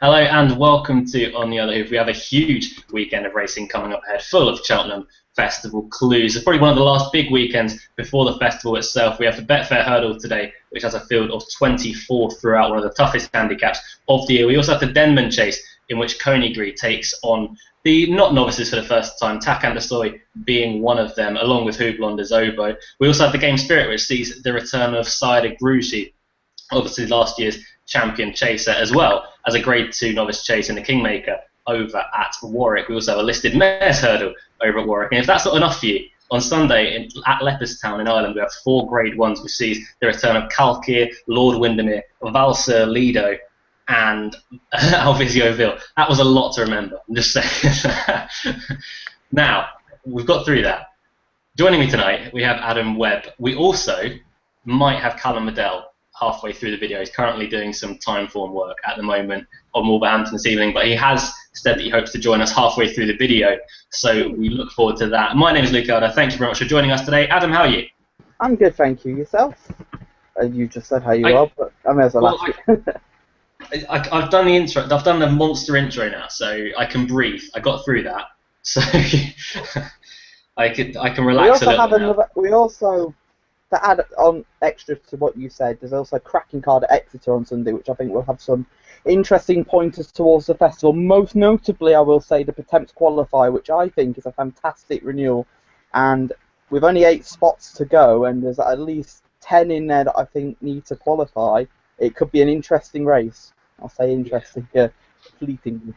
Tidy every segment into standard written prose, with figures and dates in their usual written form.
Hello and welcome to On the Other Hoof. We have a huge weekend of racing coming up ahead, full of Cheltenham Festival clues. It's probably one of the last big weekends before the festival itself. We have the Betfair Hurdle today, which has a field of 24 throughout, one of the toughest handicaps of the year. We also have the Denman Chase, in which Coneygree takes on the not novices for the first time, Tak and Desoy being one of them, along with Houblon de Zobo. We also have the Game Spirit, which sees the return of Saïd Grushi, obviously last year's champion chaser, as well as a Grade 2 novice chase in the Kingmaker over at Warwick. We also have a listed Mares Hurdle over at Warwick. And if that's not enough for you, on Sunday at Leopardstown in Ireland, we have 4 Grade 1s, which sees the return of Calcier, Lord Windermere, Valsur Lido, and Alvizio-Ville. That was a lot to remember, I'm just saying. Now, we've got through that. Joining me tonight, we have Adam Webb. We also might have Callum Medell halfway through the video. He's currently doing some time form work at the moment on Wolverhampton this evening, but he has said that he hopes to join us halfway through the video, so we look forward to that. My name is Luke Elder. Thank you very much for joining us today. Adam, how are you? I'm good, thank you. Yourself? You just said how you are, but I may as well ask you. I've done the intro. I've done the monster intro now, so I can breathe. I got through that, so I can relax a little bit now. We also, to add on extra to what you said, there's also a cracking card at Exeter on Sunday, which I think will have some interesting pointers towards the festival. Most notably, I will say the Pertemps Qualifier, which I think is a fantastic renewal. And with only 8 spots to go, and there's at least 10 in there that I think need to qualify, it could be an interesting race. I'll say interesting, fleetingly.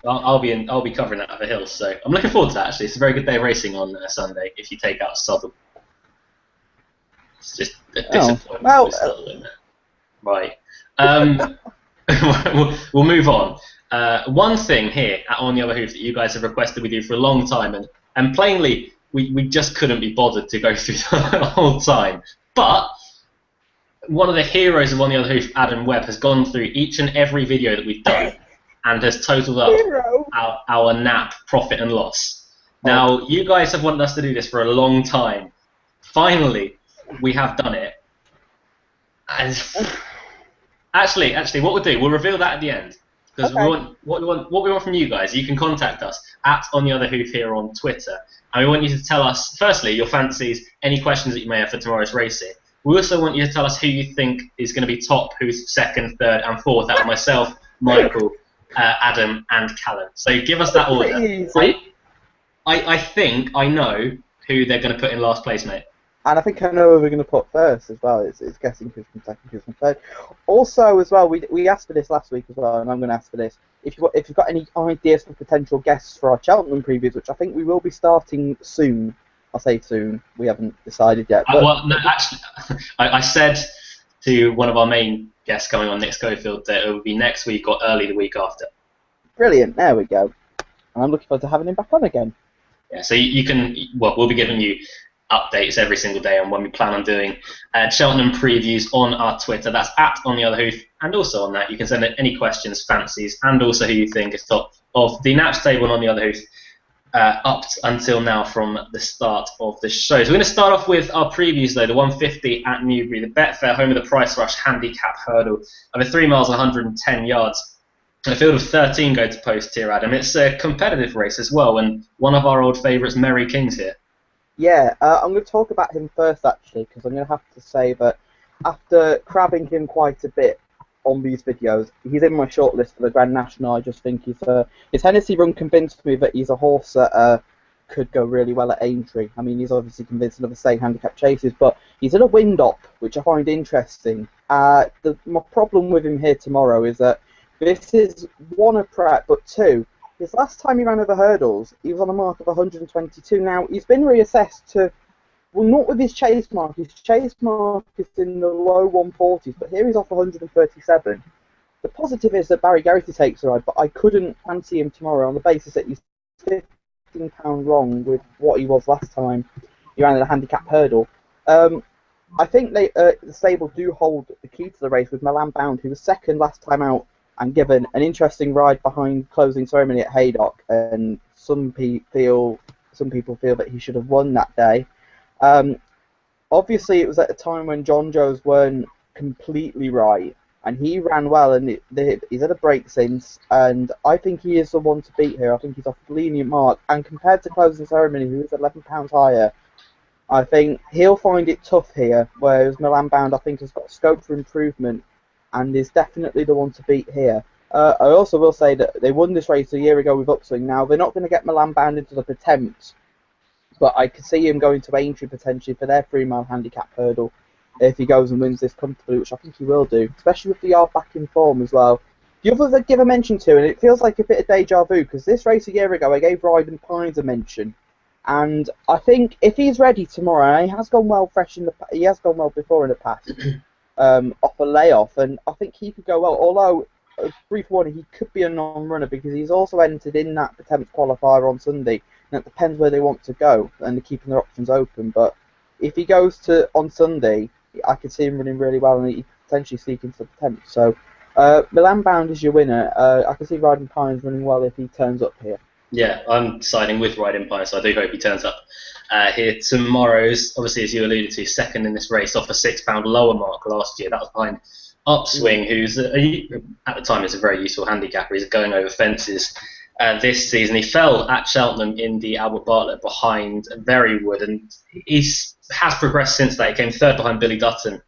I'll be covering that at the hills, so I'm looking forward to that. Actually, it's a very good day of racing on Sunday if you take out Southern. It's just a disappointment. Well, right. We'll move on. One thing here at On the Other Hoof that you guys have requested we do for a long time, and plainly we just couldn't be bothered to go through the whole time. But one of the heroes of On the Other Hoof, Adam Webb, has gone through each and every video that we've done and has totaled up our NAP profit and loss. Now, you guys have wanted us to do this for a long time. Finally, we have done it. And actually, what we'll do, we'll reveal that at the end, because what we want from you guys. You can contact us at On the Other Hoof here on Twitter, and we want you to tell us, firstly, your fancies, any questions that you may have for tomorrow's racing. We also want you to tell us who you think is going to be top, who's second, third, and fourth out of myself, Michael, Adam, and Callum. So give us that order. I think I know who they're going to put in last place, mate. And I think I know who we're going to put first as well. It's guessing who's from second, who's from third. Also, as well, we asked for this last week as well, and I'm going to ask for this. If you've got any ideas for potential guests for our Cheltenham previews, which I think we will be starting soon. I'll say soon. We haven't decided yet. Well, no, actually, I said to one of our main guests coming on, Nick Schofield, that it would be next week or early the week after. Brilliant. There we go. And I'm looking forward to having him back on again. Yeah, so you can. Well, we'll be giving you updates every single day on when we plan on doing Cheltenham previews on our Twitter. That's at On the Other Hoof, and also on that you can send in any questions, fancies, and also who you think is top of the Naps table On the Other Hoof up until now from the start of the show. So we're going to start off with our previews though. The 150 at Newbury, the Betfair home of the Price Rush handicap hurdle over 3 miles, 110 yards. And a field of 13 go to post here, Adam. It's a competitive race as well, and one of our old favourites, Merry King's here. Yeah, I'm going to talk about him first, actually, because I'm going to have to say that after crabbing him quite a bit on these videos, he's in my shortlist for the Grand National. I just think his Hennessy run convinced me that he's a horse that could go really well at Aintree. I mean, he's obviously convincing of the same handicap chases, but he's in a wind-up, which I find interesting. My problem with him here tomorrow is that this is one, a prep, but two, his last time he ran over hurdles, he was on a mark of 122. Now, he's been reassessed to, well, not with his chase mark. His chase mark is in the low 140s, but here he's off 137. The positive is that Barry Geraghty takes a ride, but I couldn't fancy him tomorrow on the basis that he's £15 wrong with what he was last time he ran at a handicap hurdle. I think the stable do hold the key to the race with Milan Bound, who was second last time out, and given an interesting ride behind closing ceremony at Haydock, and some people feel that he should have won that day. Obviously, it was at a time when John Joes weren't completely right, and he ran well, and he's had a break since, and I think he is the one to beat here. I think he's off a lenient mark, and compared to Closing Ceremony, who is £11 higher, I think he'll find it tough here, whereas Milan Bound, I think, has got scope for improvement, and is definitely the one to beat here. I also will say that they won this race a year ago with Upswing. Now, they're not going to get Milan Bound into the attempts, but I could see him going to Aintree potentially for their 3-mile handicap hurdle if he goes and wins this comfortably, which I think he will do, especially with the yard back in form as well. The others I'd give a mention to, and it feels like a bit of deja vu, because this race a year ago I gave Ryden Pines a mention, and I think if he's ready tomorrow, and he has gone well he has gone well before in the past, off a layoff, and I think he could go well, although, brief warning, he could be a non-runner because he's also entered in that attempt qualifier on Sunday, and it depends where they want to go, and they're keeping their options open, but if he goes on Sunday, I could see him running really well, and he potentially sneak into the attempt. So, Milan Bound is your winner. I can see Ryden Pines running well if he turns up here. Yeah, I'm siding with Ryden Pines, so I do hope he turns up here tomorrow's, obviously, as you alluded to, second in this race off a £6 lower mark last year. That was behind Upswing, who's, at the time, is a very useful handicapper. He's going over fences this season. He fell at Cheltenham in the Albert Bartlett behind Verywood, and has progressed since that. He came third behind Billy Dutton,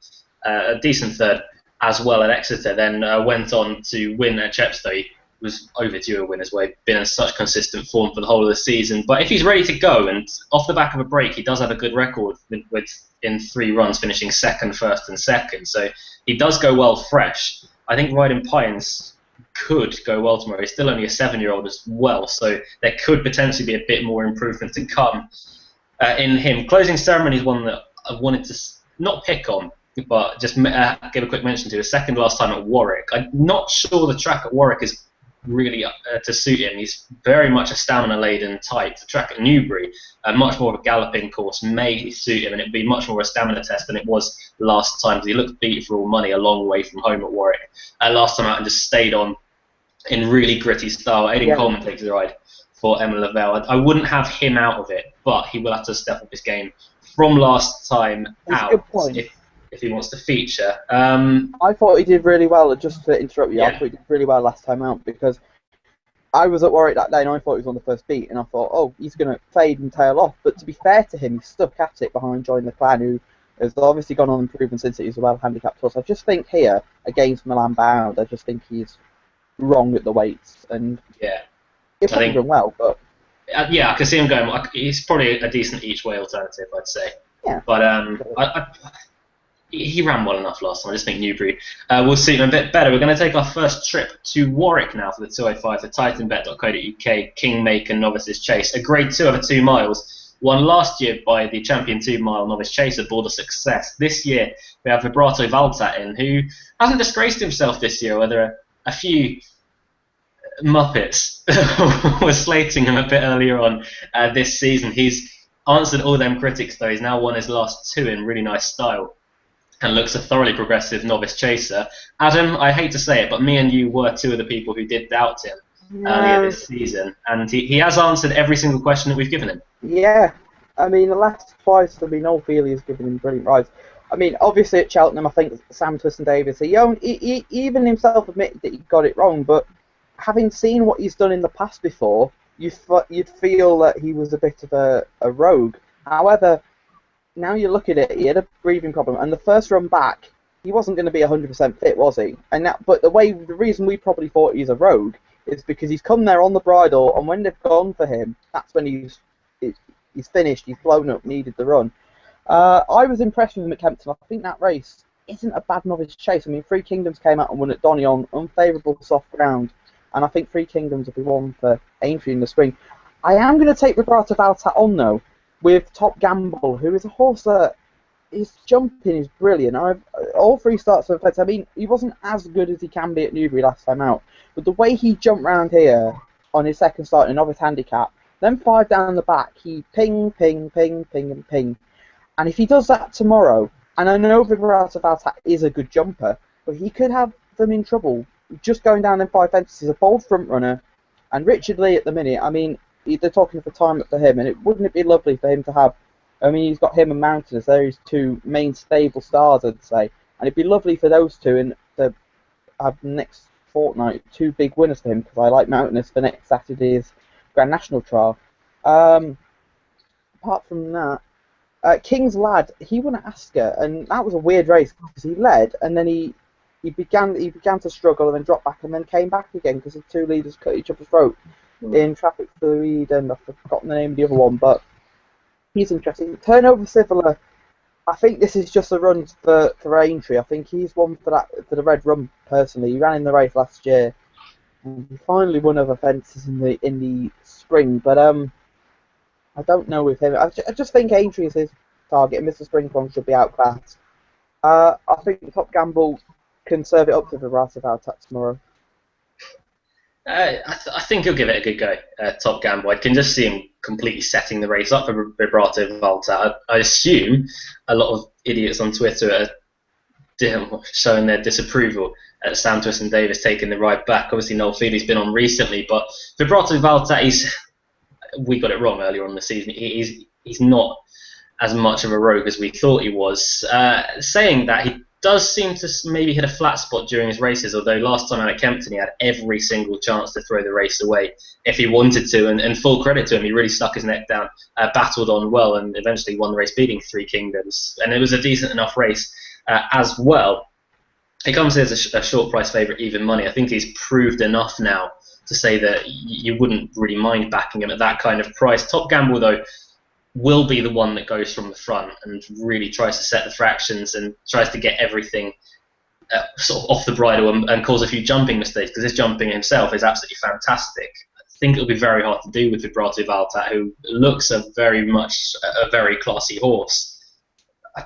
a decent third as well at Exeter, then went on to win at Chepstow. He was overdue a win as well. He's been in such consistent form for the whole of the season. But if he's ready to go, and off the back of a break, he does have a good record in 3 runs, finishing second, first and second. So he does go well fresh. I think Ryden Pines could go well tomorrow. He's still only a 7-year-old as well, so there could potentially be a bit more improvement to come in him. Closing Ceremony is one that I wanted to not pick on, but just give a quick mention to. A second last time at Warwick. I'm not sure the track at Warwick is really to suit him. He's very much a stamina-laden type. The track at Newbury, much more of a galloping course, may suit him, and it'd be much more a stamina test than it was last time, because he looked beat for all money a long way from home at Warwick. Last time out, and just stayed on in really gritty style. Aidan Coleman takes the ride for Emma Lavelle. I wouldn't have him out of it, but he will have to step up his game from last time out if he wants to feature. I thought he did really well, just to interrupt you, I thought he did really well last time out, because I was at Warwick that day and I thought he was on the first beat, and I thought, oh, he's going to fade and tail off. But to be fair to him, he stuck at it behind Join the Clan, who has obviously gone on improving since he's a well-handicapped horse. I just think here, against Milan Bound, I just think he's wrong at the weights, and he'll probably run well, but... I can see him going. He's probably a decent each-way alternative, I'd say. Yeah. But he ran well enough last time. I just think Newbury will suit him a bit better. We're going to take our first trip to Warwick now for the 205, the titanbet.co.uk Kingmaker Novices Chase. A grade 2 over 2 miles, won last year by the champion 2-mile novice chaser, Border Success. This year we have Vibrato Valtat in, who hasn't disgraced himself this year, whether a few Muppets were slating him a bit earlier on this season. He's answered all them critics, though. He's now won his last 2 in really nice style, and looks a thoroughly progressive novice chaser. Adam, I hate to say it, but me and you were 2 of the people who did doubt him earlier this season, and he has answered every single question that we've given him. Yeah, I mean, the last twice, Noel Feely has given him brilliant rides. I mean, obviously at Cheltenham, I think Sam Twiston-Davies, he even himself admitted that he got it wrong, but having seen what he's done in the past before, you'd feel that he was a bit of a rogue. However, now you look at it, he had a breathing problem, and the first run back, he wasn't going to be 100% fit, was he? But the reason we probably thought he's a rogue is because he's come there on the bridle, and when they've gone for him, that's when he's finished, he's blown up, needed the run. I was impressed with him at Kempton. I think that race isn't a bad novice chase. I mean, Three Kingdoms came out and won at Donny on unfavourable soft ground, and I think Three Kingdoms will be one for Aintree in the spring. I am going to take Vibrato Valtat on, though, with Top Gamble, who is a horse that his jumping is brilliant. All 3 starts of I mean, he wasn't as good as he can be at Newbury last time out, but the way he jumped round here on his second start in a novice handicap, then 5 down the back, he ping, ping, ping, ping, and ping. And if he does that tomorrow, and I know Vibrato Valtat is a good jumper, but he could have them in trouble just going down them 5 fences. He's a bold front runner, and Richard Lee at the minute, I mean, they're talking for time for him, and wouldn't it be lovely for him to have, I mean, he's got him and Mountain as their 2 main stable stars, I'd say, and it'd be lovely for those 2 and to have next fortnight 2 big winners for him because I like Mountainous for next Saturday's Grand National trial. Apart from that, King's Lad, he won at Ascot, and that was a weird race because he led and then he began to struggle and then dropped back and then came back again because the 2 leaders cut each other's throat in traffic for the lead, and I've forgotten the name of the other one, but he's interesting. Turnover Civiller, I think this is just a run for Aintree. I think he's one for the Red Rum personally. He ran in the race last year and he finally won over fences in the spring, but I don't know with him. I just think Aintree is his target, and Mr. Springpong should be outclassed. I think Top Gamble can serve it up to Vibrative Altat tomorrow. I think he'll give it a good go, Top Gamble. I can just see him completely setting the race up for Vibrative Altat. I assume a lot of idiots on Twitter are showing their disapproval at Sam Twiston Davis taking the ride back. Obviously, Noel Feely's been on recently, but Vibrative Altat, we got it wrong earlier on in the season. He's not as much of a rogue as we thought he was. Saying that, he does seem to maybe hit a flat spot during his races, although last time out at Kempton he had every single chance to throw the race away if he wanted to, and full credit to him, he really stuck his neck down, battled on well, and eventually won the race, beating Three Kingdoms, and it was a decent enough race as well. He comes here as a short price favourite, even money. I think he's proved enough now to say that you wouldn't really mind backing him at that kind of price. Top Gamble, though, will be the one that goes from the front and really tries to set the fractions and tries to get everything sort of off the bridle and cause a few jumping mistakes, because his jumping himself is absolutely fantastic. I think it'll be very hard to do with Vibrative Altat, who looks very much a very classy horse. I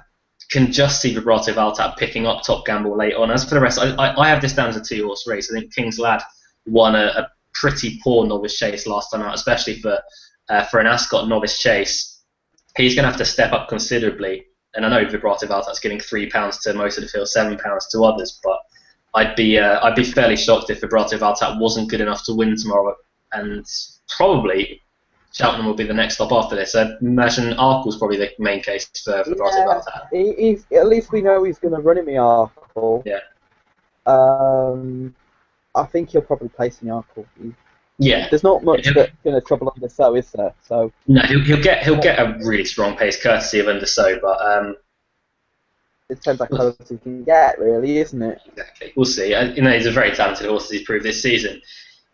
can just see Vibrative Altat picking up Top Gamble late on. As for the rest, I have this down as a 2-horse race. I think King's Lad won a pretty poor novice chase last time out, especially for an Ascot novice chase. He's going to have to step up considerably, and I know Vibrative Altat's getting £3 to most of the field, £7 to others, but I'd be fairly shocked if Vibrative Altat wasn't good enough to win tomorrow, and probably Cheltenham will be the next stop after this. I imagine Arkle's probably the main case for Vibrative Altat. At least we know he's going to run in the Arkle. Yeah. I think he'll probably place in the Arkle. Yeah. There's not much that's going to trouble Undersow, is there? So. No, he'll get a really strong pace, courtesy of Undersow, but it depends how close he can get, really, isn't it? Exactly. We'll see. He's a very talented horse, as he's proved this season.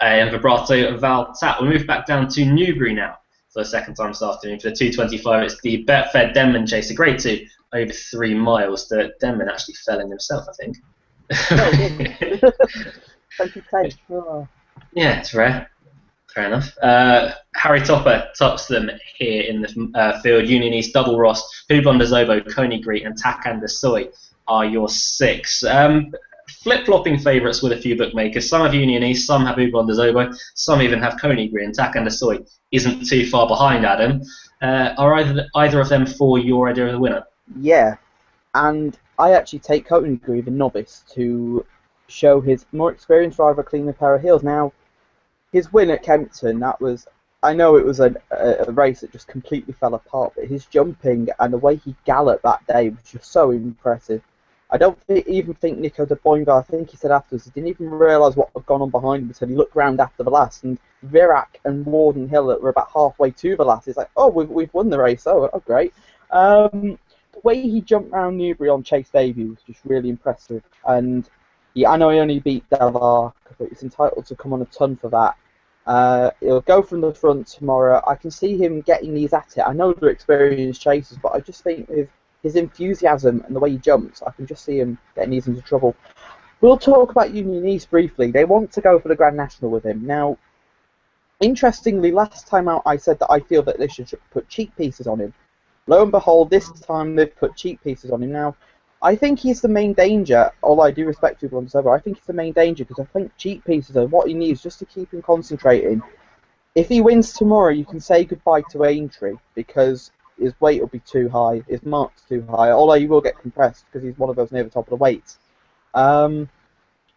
And Vibrative Altat. We'll move back down to Newbury now for the second time this afternoon. For the 225, it's the Betfair Denman Chase, a grade 2 over 3 miles. The Denman actually fell in himself, I think. Oh, 2010. Oh. Yeah, it's rare. Fair enough. Harry Topper tops them here in the field. Union East, Double Ross, Houblon de Zobo, Coney and Takan de Soy are your 6. Flip-flopping favourites with a few bookmakers. Some have Union East, some have Houblon de Zobo, some even have Coney and Takan de Soy isn't too far behind, Adam. Are either of them for your idea of the winner? Yeah, and I actually take Coney the novice, to show his more experienced driver clean a pair of heels. Now, his win at Kempton, I know it was a race that just completely fell apart, but his jumping and the way he galloped that day was just so impressive. I don't even think Nico de Boinville, I think he said afterwards, he didn't even realise what had gone on behind him until he looked round after the last, and Virac and Warden Hill were about halfway to the last. It's like, oh, we've won the race, oh great. The way he jumped round Newbury on Chase debut was just really impressive, and yeah, I know he only beat Delarc, but he's entitled to come on a ton for that. He'll go from the front tomorrow. I can see him getting these at it. I know they're experienced chasers, but I just think with his enthusiasm and the way he jumps, I can just see him getting these into trouble. We'll talk about Union East briefly. They want to go for the Grand National with him. Now, interestingly, last time out I said that I feel that they should put cheek pieces on him. Lo and behold, this time they've put cheek pieces on him. Now, I think he's the main danger, although I do respect people on the server. I think he's the main danger because I think cheap pieces are what he needs just to keep him concentrating. If he wins tomorrow, you can say goodbye to Aintree because his weight will be too high, his mark's too high, although he will get compressed because he's one of those near the top of the weights. Houblon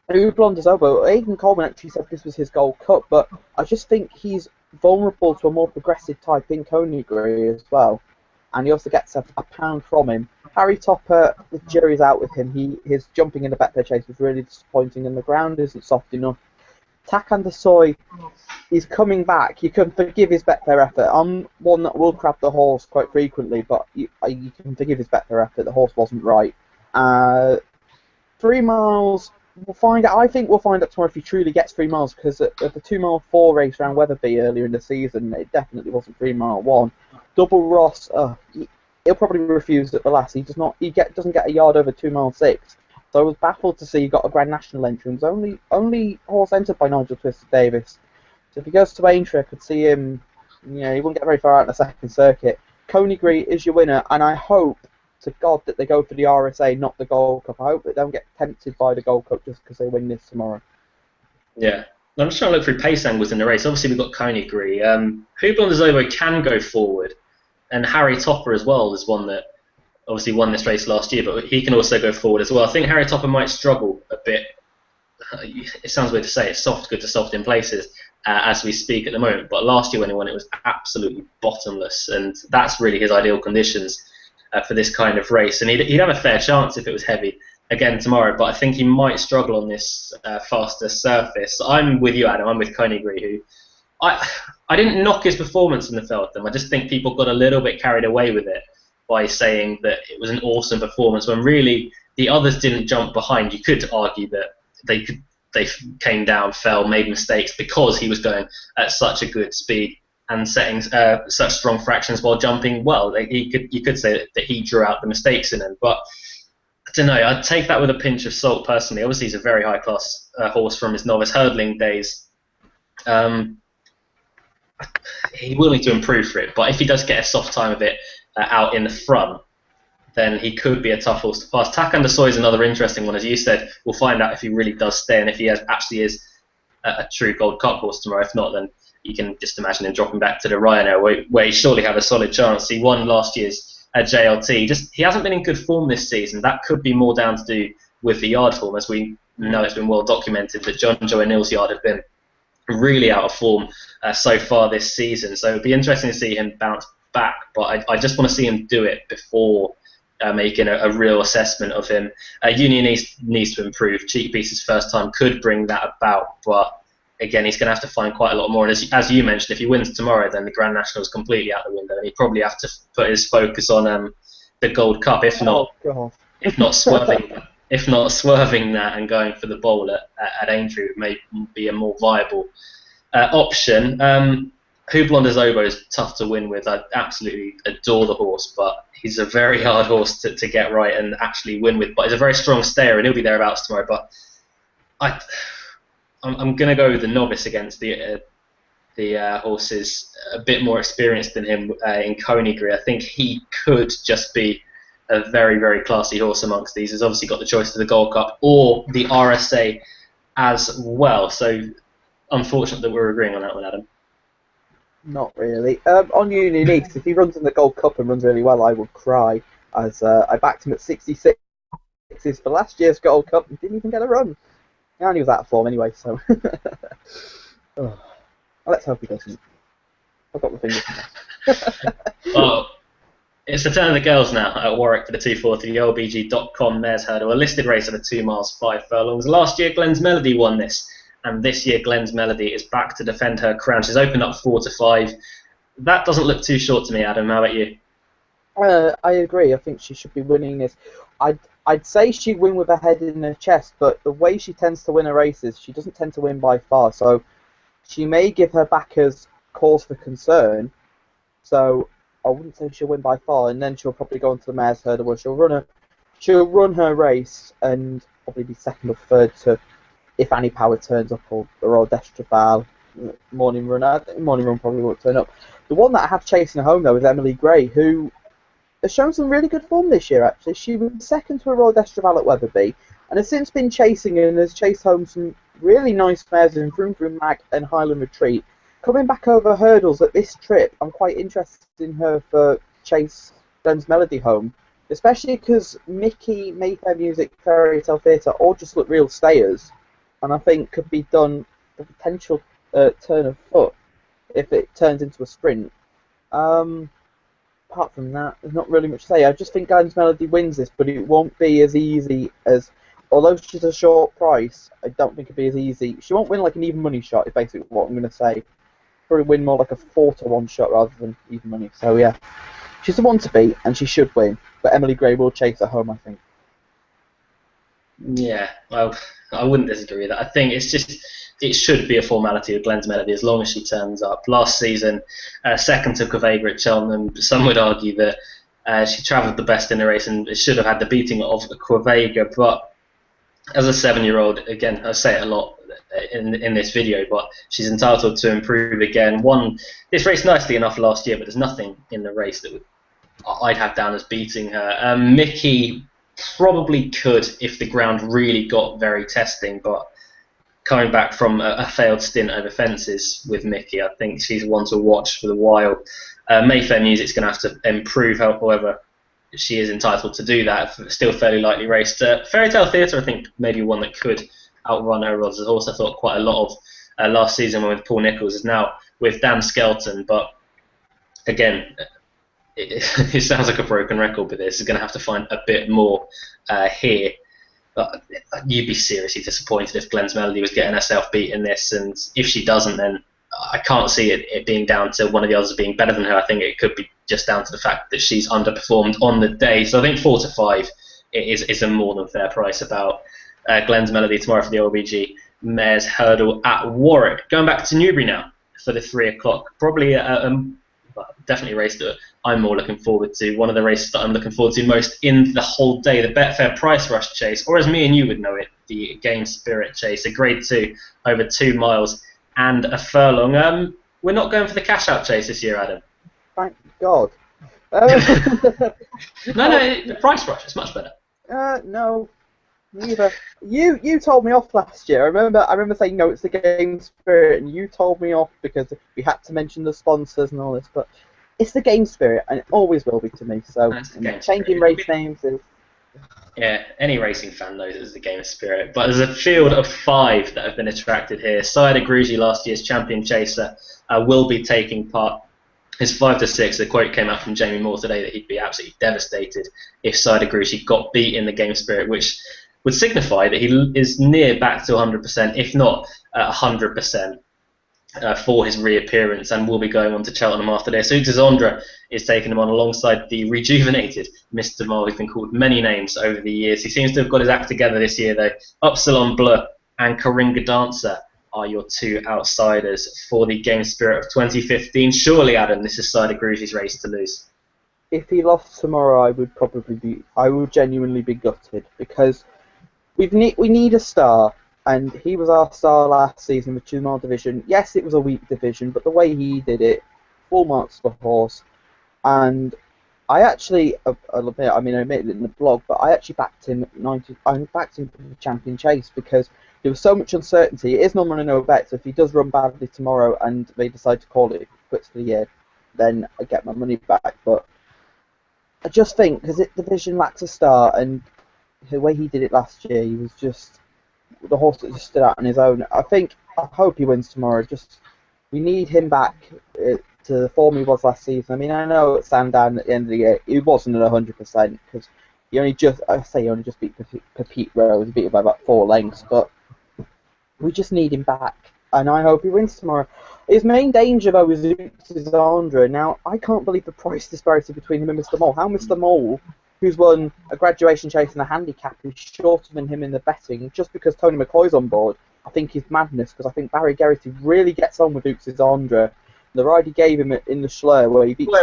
de Zobo, Aidan Coleman actually said this was his Gold Cup, but I just think he's vulnerable to a more progressive type in Coney as well. And he also gets a pound from him. Harry Topper, the jury's out with him. His jumping in the Betfair Chase was really disappointing, and the ground isn't soft enough. Takanda Soy, he's coming back. You can forgive his Betfair effort. I'm one that will crab the horse quite frequently, but you can forgive his Betfair effort. The horse wasn't right. 3 miles, we'll find out. I think we'll find out tomorrow if he truly gets 3 miles, because at the 2 mile 4 race around Wetherby earlier in the season, it definitely wasn't 3 mile 1. Double Ross, he'll probably refuse at the last. He doesn't get a yard over 2 mile 6. So I was baffled to see he got a Grand National entry. It was only horse entered by Nigel Twisted Davis. So if he goes to Aintree, I could see him. He wouldn't get very far out in the second circuit. Coneygree is your winner, and I hope to God that they go for the RSA, not the Gold Cup. I hope that they don't get tempted by the Gold Cup just because they win this tomorrow. Yeah. I'm just trying to look through pace angles in the race. Obviously, we've got Coneygree. Houblon des Obeaux can go forward, and Harry Topper as well is one that obviously won this race last year, but he can also go forward as well. I think Harry Topper might struggle a bit. It sounds weird to say, it's soft good to soft in places as we speak at the moment, but last year when he won it was absolutely bottomless, and that's really his ideal conditions for this kind of race, and he'd have a fair chance if it was heavy again tomorrow, but I think he might struggle on this faster surface. I'm with you, Adam. I'm with Coneygree, who I didn't knock his performance in the Feltham. I just think people got a little bit carried away with it by saying that it was an awesome performance when really the others didn't jump behind. You could argue that they came down, fell, made mistakes because he was going at such a good speed and setting such strong fractions while jumping well. You could say that he drew out the mistakes in him, but I don't know. I'd take that with a pinch of salt personally. Obviously, he's a very high class horse from his novice hurdling days. He will need to improve for it, but if he does get a soft time of it out in the front, then he could be a tough horse to pass. Takanda Soy is another interesting one. As you said, we'll find out if he really does stay and if he actually is a true Gold Cup horse tomorrow. If not, then you can just imagine him dropping back to the Ryanair, where he surely had a solid chance. He won last year's JLT. He hasn't been in good form this season. That could be more down to do with the yard form, as we know it's been well documented that John Joe O'Neill's yard have been really out of form so far this season. So it'd be interesting to see him bounce back, but I just want to see him do it before making a real assessment of him. Union needs to improve. Cheek Piece's first time could bring that about, but again, he's going to have to find quite a lot more. And as you mentioned, if he wins tomorrow, then the Grand National is completely out the window, and he'd probably have to put his focus on the Gold Cup, if not swerving that and going for the bowl at Aintree may be a more viable option. Houblon des Obeaux is tough to win with. I absolutely adore the horse, but he's a very hard horse to get right and actually win with. But he's a very strong stayer, and he'll be thereabouts tomorrow. But I'm going to go with the novice against the horses a bit more experienced than him in Coneygree. I think he could just be a very, very classy horse amongst these. He's obviously got the choice of the Gold Cup or the RSA as well. So unfortunate that we're agreeing on that one, Adam. Not really. On Union East, if he runs in the Gold Cup and runs really well, I would cry, as I backed him at 66 for last year's Gold Cup and didn't even get a run. And he was out of form anyway, so let's hope he doesn't. I've got my fingers crossed. Well, it's the turn of the girls now at Warwick for the 240, the OLBG.com Mares Hurdle, a listed race of 2 miles 5 furlongs. Last year, Glenn's Melody won this, and this year Glenn's Melody is back to defend her crown. She's opened up 4 to 5. That doesn't look too short to me, Adam. How about you? I agree. I think she should be winning this. I'd say she'd win with her head in her chest, but the way she tends to win her races, she doesn't tend to win by far. So she may give her backers cause for concern. So I wouldn't say she'll win by far, and then she'll probably go into the Mares Hurdle where she'll run her race and probably be second or third to, if Annie Power turns up, or the Royal Destraval Morning Run. I think Morning Run probably won't turn up. The one that I have chasing home though is Emily Gray, who has shown some really good form this year. Actually, she was second to a Royal Destraval at Wetherby, and has since been chasing and has chased home some really nice mares in Vroom Vroom Mag and Highland Retreat. Coming back over hurdles at this trip, I'm quite interested in her for Chase Glenn's Melody home, especially because Mickey, Mayfair Music, Fairy Tale Theatre all just look real stayers, and I think could be done the potential turn of foot if it turns into a sprint. apart from that, there's not really much to say. I just think Glenn's Melody wins this, but it won't be as easy as. Although she's a short price, I don't think it'll be as easy. She won't win like an even money shot, is basically what I'm going to say. Probably win more like a 4-to-1 shot rather than even money. So yeah, she's the one to beat, and she should win. But Emily Gray will chase her home, I think. Yeah, well, I wouldn't disagree with that. I think it's just, it should be a formality with Glenn's Melody as long as she turns up. Last season, second to Quavega at Cheltenham. Some would argue that she travelled the best in the race and should have had the beating of Quavega, but as a 7-year-old, again, I say it a lot in this video, but she's entitled to improve again. Won this race nicely enough last year, but there's nothing in the race that I'd have down as beating her. Mickey probably could if the ground really got very testing, but coming back from a failed stint over fences with Mickey, I think she's one to watch for the while. Mayfair Music's going to have to improve, however, she is entitled to do that. Still fairly lightly raced. Fairy Tale Theatre, I think, maybe one that could outrun her odds. I've also thought quite a lot of last season with Paul Nichols, is now with Dan Skelton. But again, it sounds like a broken record, but this is going to have to find a bit more here. But you'd be seriously disappointed if Glenn's Melody was getting herself beat in this, and if she doesn't, then I can't see it being down to one of the others being better than her. I think it could be just down to the fact that she's underperformed on the day. So I think 4 to 5 is a more than fair price about Glenn's Melody tomorrow for the OBG Mares Hurdle at Warwick. Going back to Newbury now for the 3 o'clock. Probably definitely a race that I'm more looking forward to. One of the races that I'm looking forward to most in the whole day, the Betfair Price Rush Chase, or as me and you would know it, the Game Spirit Chase, a Grade 2 over 2 miles and a furlong. We're not going for the cash out chase this year, Adam. Thank God. No, the Price Rush is much better. No, neither. You told me off last year. I remember saying no, it's the Game Spirit, and you told me off because we had to mention the sponsors and all this. But it's the Game Spirit, and it always will be to me. So changing race names is. Yeah, any racing fan knows it's the Game Spirit. But there's a field of 5 that have been attracted here. Saida Gruji, last year's champion chaser, will be taking part. It's 5 to 6. The quote came out from Jamie Moore today that he'd be absolutely devastated if Saida Gruji got beat in the Game Spirit, which would signify that he is near back to 100%, if not 100%. For his reappearance, and will be going on to Cheltenham after this. Uta Zondra is taking him on alongside the rejuvenated Mr. Mole, who's been called many names over the years. He seems to have got his act together this year, though. Upsilon Bleu and Coringa Dancer are your 2 outsiders for the Game Spirit of 2015. Surely, Adam, this is Saida Gruji's race to lose. If he lost tomorrow, I would genuinely be gutted, because we need a star. And he was our star last season with 2-mile division. Yes, it was a weak division, but the way he did it, full marks for horse. And I actually, I'll admit, I admitted it in the blog, but I actually backed him I backed him for the champion chase because there was so much uncertainty. It is normally no bet, so if he does run badly tomorrow and they decide to call it quits for the year, then I get my money back. But I just think, because the division lacks a star, and the way he did it last year, he was just the horse that just stood out on his own. I hope he wins tomorrow. We need him back to the form he was last season. I know at Sandown at the end of the year, he wasn't at 100% because he only just beat Pete Rose. He beat him by about 4 lengths, but we just need him back, and I hope he wins tomorrow. His main danger though is Zandra. Now I can't believe the price disparity between him and Mr. Mole. How Mr. Mole, who's won a graduation chase and a handicap, is shorter than him in the betting just because Tony McCoy's on board, I think is madness, because I think Barry Geraghty really gets on with Dukes Zandra. The ride he gave him in the Schlur where he beat Wait.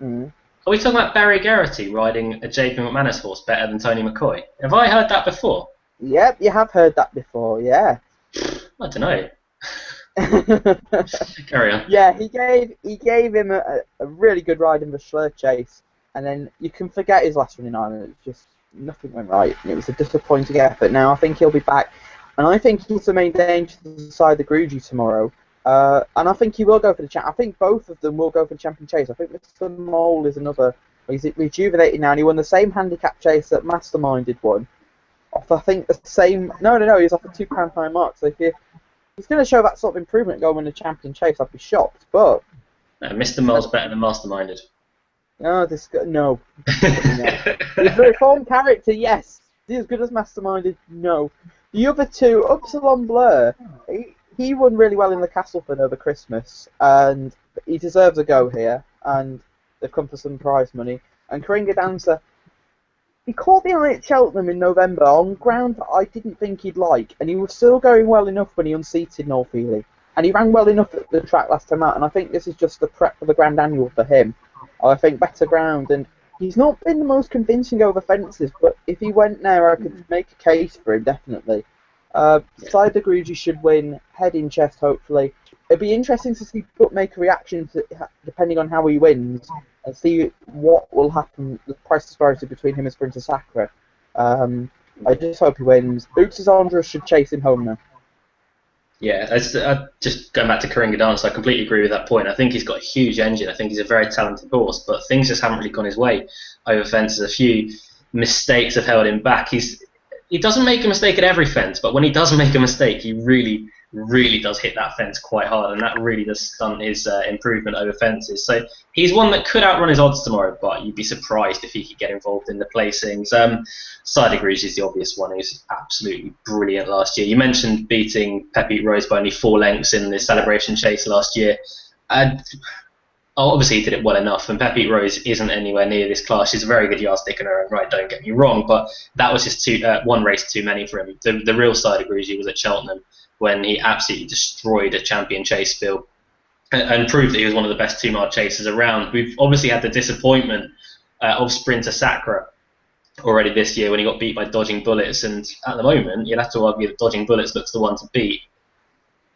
Mm-hmm. Are we talking about Barry Geraghty riding a JP McManus horse better than Tony McCoy? Have I heard that before? Yep, you have heard that before, yeah. I don't know. Carry on. Yeah, he gave him a really good ride in the Schlur chase, and then you can forget his last running on. It's just nothing went right. It was a disappointing effort. Now I think he'll be back, and I think he's the main danger to the side of the Gruji tomorrow. And I think he will go for the champ. I think both of them will go for the champion chase. I think Mr. Mole is another. He's rejuvenated now, and he won the same handicap chase that Masterminded won. Off, I think, the same. No, he's off a £2 high mark. So if he's going to show that sort of improvement going in the champion chase, I'd be shocked. But Mr. Mole's better than Masterminded. No, no. He's a reformed character, yes. Is he as good as Masterminded? No. The other two, Upsilon Blur, he won really well in the Castlefin over Christmas, and he deserves a go here, and they've come for some prize money. And Coringa Dancer, he caught the eye at Cheltenham in November on ground that I didn't think he'd like, and he was still going well enough when he unseated Noel Feely. And he ran well enough at the track last time out, and I think this is just the prep for the Grand Annual for him. I think better ground, and he's not been the most convincing over fences, but if he went there, I could make a case for him, definitely. Side Grugy should win, head in chest, hopefully. It'd be interesting to see bookmaker reactions depending on how he wins, and see what will happen, the price disparity between him and Sprinter Sacra. I just hope he wins. Uxas Andra should chase him home now. Yeah, just going back to Coringa Dance, I completely agree with that point. I think he's got a huge engine. I think he's a very talented horse, but things just haven't really gone his way over fences. A few mistakes have held him back. He doesn't make a mistake at every fence, but when he does make a mistake, he really does hit that fence quite hard, and that really does stunt his improvement over fences. So he's one that could outrun his odds tomorrow, but you'd be surprised if he could get involved in the placings. Side Grugy is the obvious one. He was absolutely brilliant last year. You mentioned beating Pepite Rose by only 4 lengths in the Celebration Chase last year. Obviously, he did it well enough, and Pepite Rose isn't anywhere near this class. She's a very good yardstick in her own right, don't get me wrong, but that was just one race too many for him. The real Side Grugy was at Cheltenham, when he absolutely destroyed a champion chase field and proved that he was one of the best 2-mile chasers around. We've obviously had the disappointment of Sprinter Sacra already this year when he got beat by Dodging Bullets, and at the moment you'd have to argue that Dodging Bullets looks the one to beat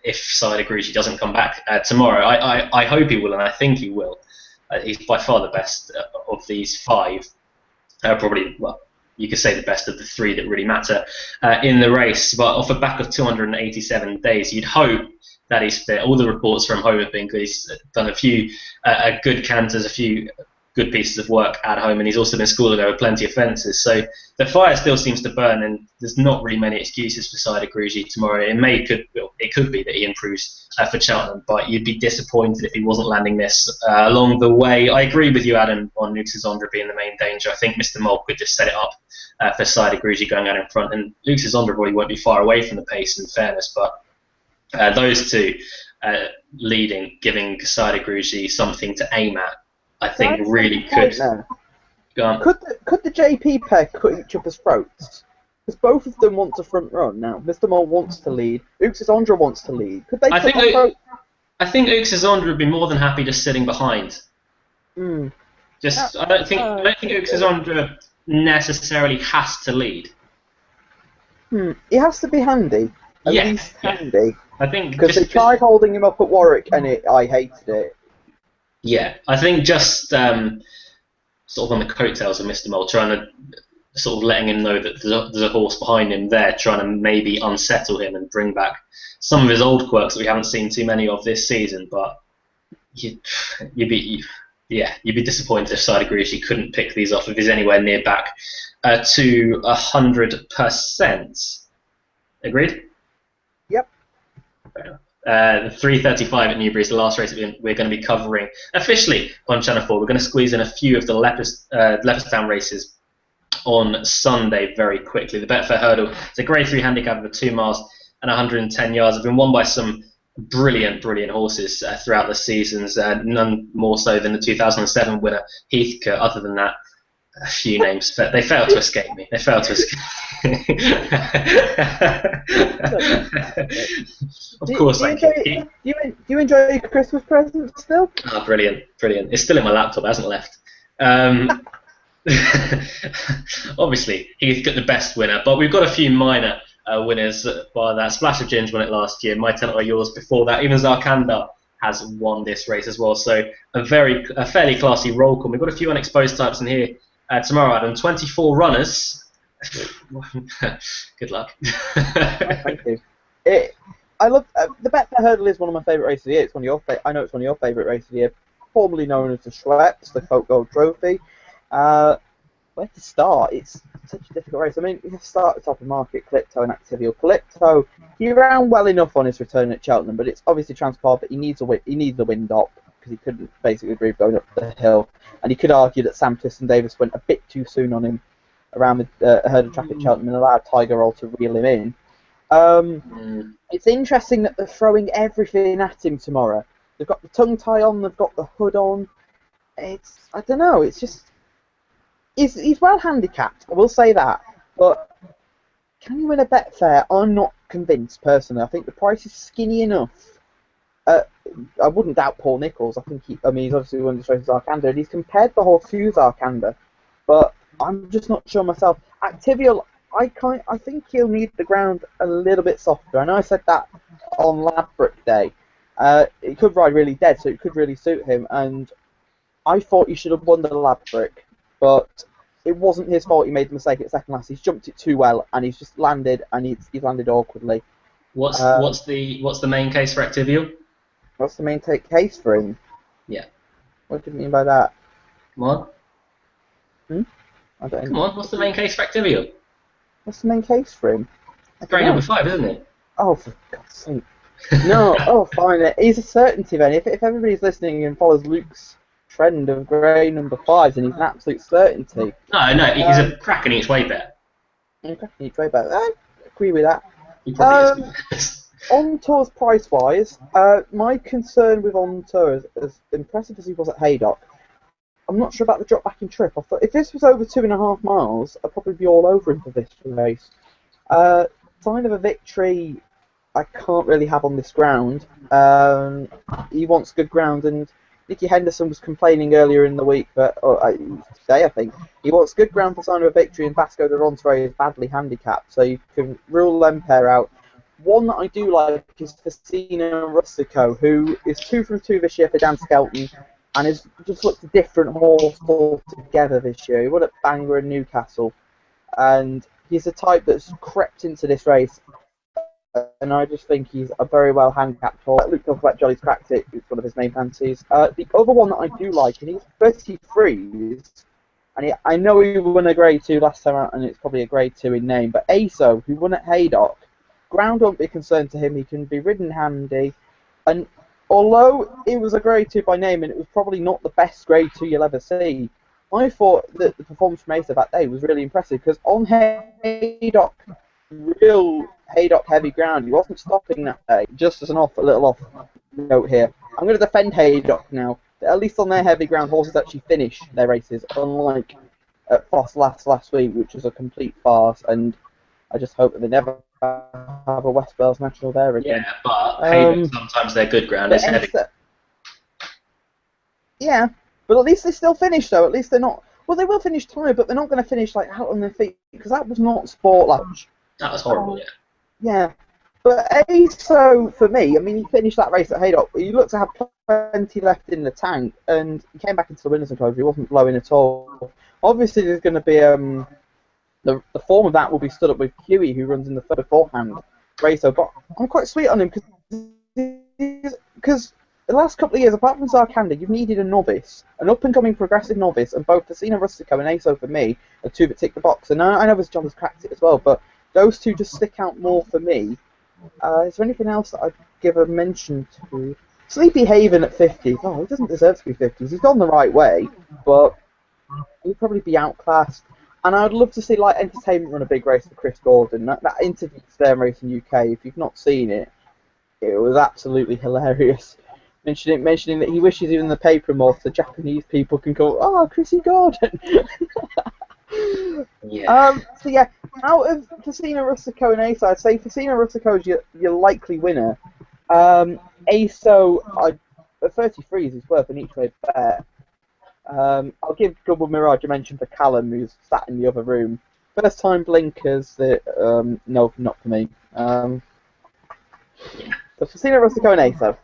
if Side Grugy doesn't come back tomorrow. I hope he will, and I think he will. He's by far the best of these 5. Probably, well, you could say the best of the 3 that really matter in the race. But off a back of 287 days, you'd hope that he's fit. All the reports from home have been good. He's done a few good canters, a few good pieces of work at home, and he's also been schooling over plenty of fences. So the fire still seems to burn, and there's not really many excuses for Side Grugy tomorrow. It could be that he improves for Cheltenham, but you'd be disappointed if he wasn't landing this along the way. I agree with you, Adam, on Uxas Andra being the main danger. I think Mr. Mole could just set it up for Side Grugy going out in front, and Uxas Andra probably won't be far away from the pace, in fairness, but those two leading, giving Side Grugy something to aim at, I think really could. Go on. Could the JP pair cut each other's throats? Because both of them want to front run now. Mr. Mole wants to lead. Uxas Andra wants to lead. Could they? I think Uxas Andra would be more than happy just sitting behind. Mm. I don't think Uxas Andra necessarily has to lead. He has to be handy. At least handy. I think because they tried holding him up at Warwick, and I hated it. Yeah, I think just sort of on the coattails of Mr. Mole, trying to sort of letting him know that there's a horse behind him there, trying to maybe unsettle him and bring back some of his old quirks that we haven't seen too many of this season. But you'd be disappointed if Side Grugy couldn't pick these off if he's anywhere near back to 100%. Agreed? Yep. Fair enough. The 3:35 at Newbury is the last race that we're going to be covering officially on Channel 4. We're going to squeeze in a few of the Leopardstown races on Sunday very quickly. The Betfair Hurdle is a Grade 3 handicap of 2 miles and 110 yards. It's been won by some brilliant horses throughout the seasons, none more so than the 2007 winner, Heathcote. Other than that, a few names, but they failed to escape me. Of course I can. Do you enjoy your Christmas present still? Oh, brilliant. It's still in my laptop, it hasn't left. Obviously, Heathcote the best winner, but we've got a few minor winners by that. Splash of Ginge won it last year, My Tenor Are Yours before that, even Zarkandar has won this race as well, so a fairly classy roll call. We've got a few unexposed types in here tomorrow, Adam. 24 runners. Good luck. Thank you. I love the Betfair Hurdle is one of my favourite races of the year. It's one of your I know it's one of your favourite races of the year, formerly known as the Schweppes, the Coke Gold Trophy. Where to start? It's such a difficult race. I mean, you start at the top of market, Calypto and Activio. Calypto, he ran well enough on his return at Cheltenham, but it's obviously transport, but he needs a wind up. because he couldn't basically breathe going up the hill. And you could argue that Sam Twiston-Davis went a bit too soon on him around the hurdle track at Cheltenham and allowed Tiger Roll to reel him in. It's interesting that they're throwing everything at him tomorrow. They've got the tongue tie on, they've got the hood on. I don't know, it's just... He's well handicapped, I will say that. But can he win a Betfair? I'm not convinced, personally. I think the price is skinny enough. I wouldn't doubt Paul Nichols. I think he's obviously won the race Zarkanda, and he's compared the horse to Zarkanda. But I'm just not sure myself. Activia, I think he'll need the ground a little bit softer. I know I said that on Ladbroke Day. It could ride really dead, so it could really suit him. And I thought he should have won the Ladbroke, but it wasn't his fault. He made the mistake at second last. He's jumped it too well, and he's just landed, and he's landed awkwardly. What's the main case for Activia? What's the main case for him? Yeah. What do you mean by that? Come on. I don't Come on, what's the main case for Activia? What's the main case for him? Grade number 5, isn't it? Oh, for God's sake. No, oh, fine. He's a certainty then. If everybody's listening and follows Luke's trend of grade number 5s, then he's an absolute certainty. No, he's a crack in each way bet. A crack in each way bet. I agree with that. He probably is. On Tour's price-wise, my concern with On Tour is as impressive as he was at Haydock, I'm not sure about the drop back in trip. I thought if this was over 2.5 miles, I'd probably be all over him for this race. Sign of a victory I can't really have on this ground. He wants good ground, and Nicky Henderson was complaining earlier in the week, but today I think, he wants good ground for sign of a victory, and Vasco de Rontre is badly handicapped, so you can rule them pair out. One that I do like is Facina Rustico, who is 2 from 2 this year for Dan Skelton, and has just looked a different horse altogether this year. He won at Bangor and Newcastle, and he's a type that's crept into this race, and I just think he's a very well handicapped horse. Luke talked about Jolly's Cracked It, it's one of his main fancies. The other one that I do like, and he's 33, and I know he won a Grade 2 last time out, and it's probably a Grade 2 in name, but Aso, who won at Haydock, ground won't be a concern to him. He can be ridden handy, and although it was a Grade 2 by name, and it was probably not the best Grade 2 you'll ever see, I thought that the performance from Aso that day was really impressive, because on Haydock, real Haydock heavy ground, he wasn't stopping that day. Just as a little off note here, I'm going to defend Haydock now. At least on their heavy ground, horses actually finish their races, unlike at Foss last week, which was a complete farce, and I just hope that they never have a West Wales National there again. Yeah, but Haydock, sometimes their good ground is heavy. Yeah, but at least they still finish, though. At least they're not... Well, they will finish tired, but they're not going to finish like out on their feet, because that was not sport lunch. That was horrible, yeah. Yeah. But Aso, for me, I mean, he finished that race at Haydock, but he looked to have plenty left in the tank, and he came back into the winners' enclosure. He wasn't blowing at all. Obviously, there's going to be... The form of that will be stood up with Huey, who runs in the third beforehand race. But I'm quite sweet on him, because the last couple of years, apart from Zarkanda, you've needed a novice, an up-and-coming progressive novice, and both Facina Rustico and Aso, for me, are two that tick the box. And I know John has cracked it as well, but those two just stick out more for me. Is there anything else that I'd give a mention to? Sleepy Haven at 50s. Oh, he doesn't deserve to be 50s. He's gone the right way, but he'll probably be outclassed. And I'd love to see Light Entertainment run a big race for Chris Gordon. That interview with Stern Racing UK, if you've not seen it, it was absolutely hilarious. Mentioning that he wishes even the paper more so Japanese people can go, oh, Chrissy Gordon. Yeah. So yeah, out of Facina Rustico and Aso, I'd say Facina Rustico is your likely winner. Aso, at 33 is worth an each way bet. I'll give Double Mirage a mention for Callum, who's sat in the other room. First time blinkers, no, not for me. So Facina Rustico and Aso.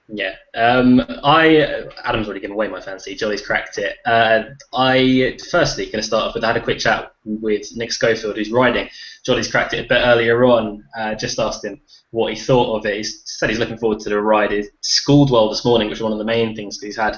Yeah, Adam's already given away my fancy. Jolly's cracked it. I firstly going to start off with I had a quick chat with Nick Schofield, who's riding Jolly's cracked it a bit earlier on. Just asked him what he thought of it. He said he's looking forward to the ride. He schooled well this morning, which is one of the main things, because he's had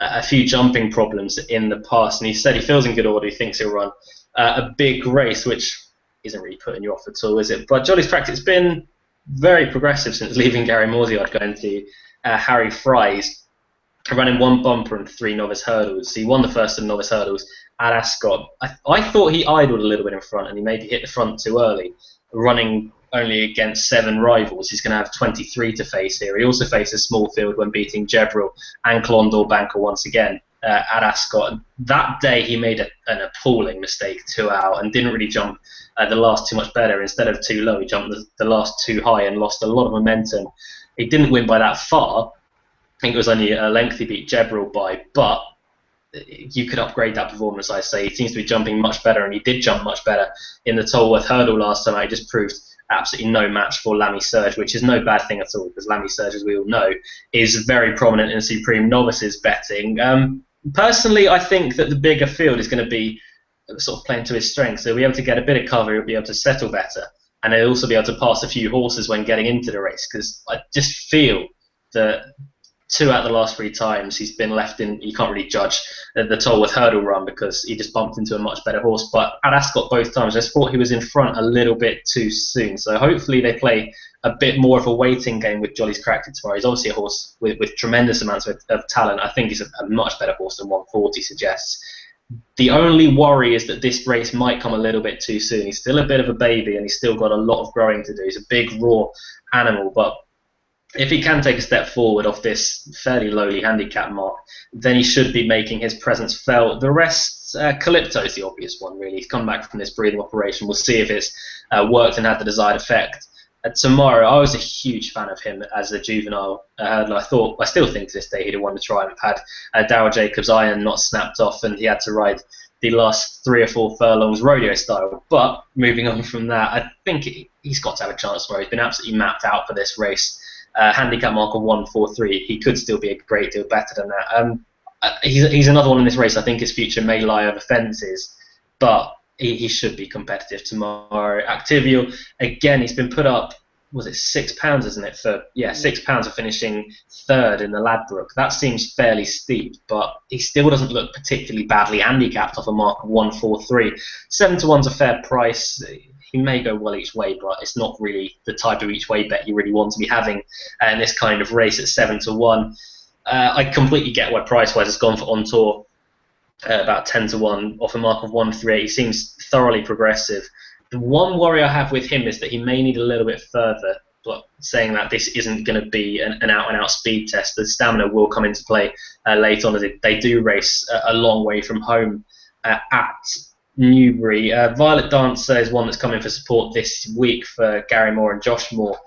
a few jumping problems in the past, and he said he feels in good order. He thinks he'll run a big race, which isn't really putting you off at all, is it? But Jolly's cracked it's been very progressive since leaving Gary Morseyard, going to Harry Fry's. running 1 bumper and 3 novice hurdles. He won the first of the novice hurdles at Ascot. I thought he idled a little bit in front and he maybe hit the front too early, running only against 7 rivals. He's going to have 23 to face here. He also faces small field when beating Jebril and Clondor Banker once again at Ascot. That day he made an appalling mistake 2 out and didn't really jump the last too much better. Instead of too low, he jumped the last too high and lost a lot of momentum. He didn't win by that far. I think it was only a length he beat Jebril by, but you could upgrade that performance, I say. He seems to be jumping much better, and he did jump much better in the Tolworth Hurdle last time. He just proved absolutely no match for Lamy Surge, which is no bad thing at all, because Lamy Surge, as we all know, is very prominent in Supreme Novices betting. Personally, I think that the bigger field is going to be sort of playing to his strengths. So he'll be able to get a bit of cover, he'll be able to settle better, and he'll also be able to pass a few horses when getting into the race, because I just feel that 2 out of the last 3 times he's been left in, you can't really judge the Tolworth Hurdle run because he just bumped into a much better horse, but at Ascot both times I just thought he was in front a little bit too soon. So hopefully they play a bit more of a waiting game with Jolly's Cracked tomorrow. He's obviously a horse with tremendous amounts of talent. I think he's a much better horse than 140 suggests. The only worry is that this race might come a little bit too soon. He's still a bit of a baby and he's still got a lot of growing to do. He's a big, raw animal, but if he can take a step forward off this fairly lowly handicap mark, then he should be making his presence felt. The rest, Calypto is the obvious one, really. He's come back from this breathing operation. We'll see if it's worked and had the desired effect. Tomorrow, I was a huge fan of him as a juvenile hurdler. I still think to this day he'd have won the Triumph had Darryl Jacobs' iron not snapped off and he had to ride the last 3 or 4 furlongs rodeo style. But moving on from that, I think he's got to have a chance tomorrow. He's been absolutely mapped out for this race. Handicap mark of 143. He could still be a great deal better than that. He's another one in this race. I think his future may lie over fences, but he should be competitive tomorrow. Activio, again, he's been put up, was it £6, isn't it? £6 for finishing 3rd in the Ladbroke. That seems fairly steep, but he still doesn't look particularly badly handicapped off a mark of 143. 7 to 1's a fair price. He may go well each way, but it's not really the type of each way bet you really want to be having in this kind of race at 7 to 1. I completely get why price-wise it's gone for On Tour about 10 to 1 off a mark of 138. He seems thoroughly progressive. The one worry I have with him is that he may need a little bit further, but saying that this isn't going to be an out-and-out speed test. The stamina will come into play late on, as they do race a long way from home at Newbury. Violet Dancer is one that's coming for support this week for Gary Moore and Josh Moore.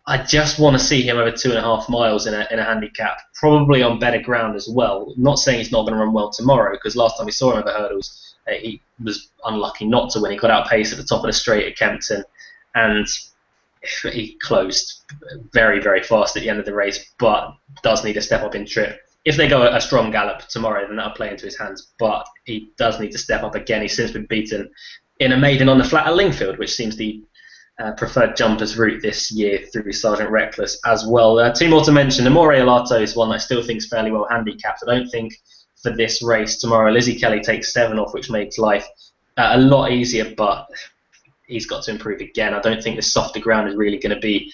I just want to see him over 2.5 miles in a handicap, probably on better ground as well. Not saying he's not going to run well tomorrow, because last time we saw him over hurdles, he was unlucky not to win. He got outpaced at the top of the straight at Kempton, and he closed very, very fast at the end of the race, but does need a step up in trip. If they go a strong gallop tomorrow, then that'll play into his hands, but he does need to step up again. He's since been beaten in a maiden on the flat at Lingfield, which seems the preferred jumpers route this year through Sergeant Reckless as well. 2 more to mention. Amore Alato is one that I still think is fairly well handicapped. I don't think for this race tomorrow Lizzie Kelly takes 7 off, which makes life a lot easier, but he's got to improve again. I don't think the softer ground is really going to be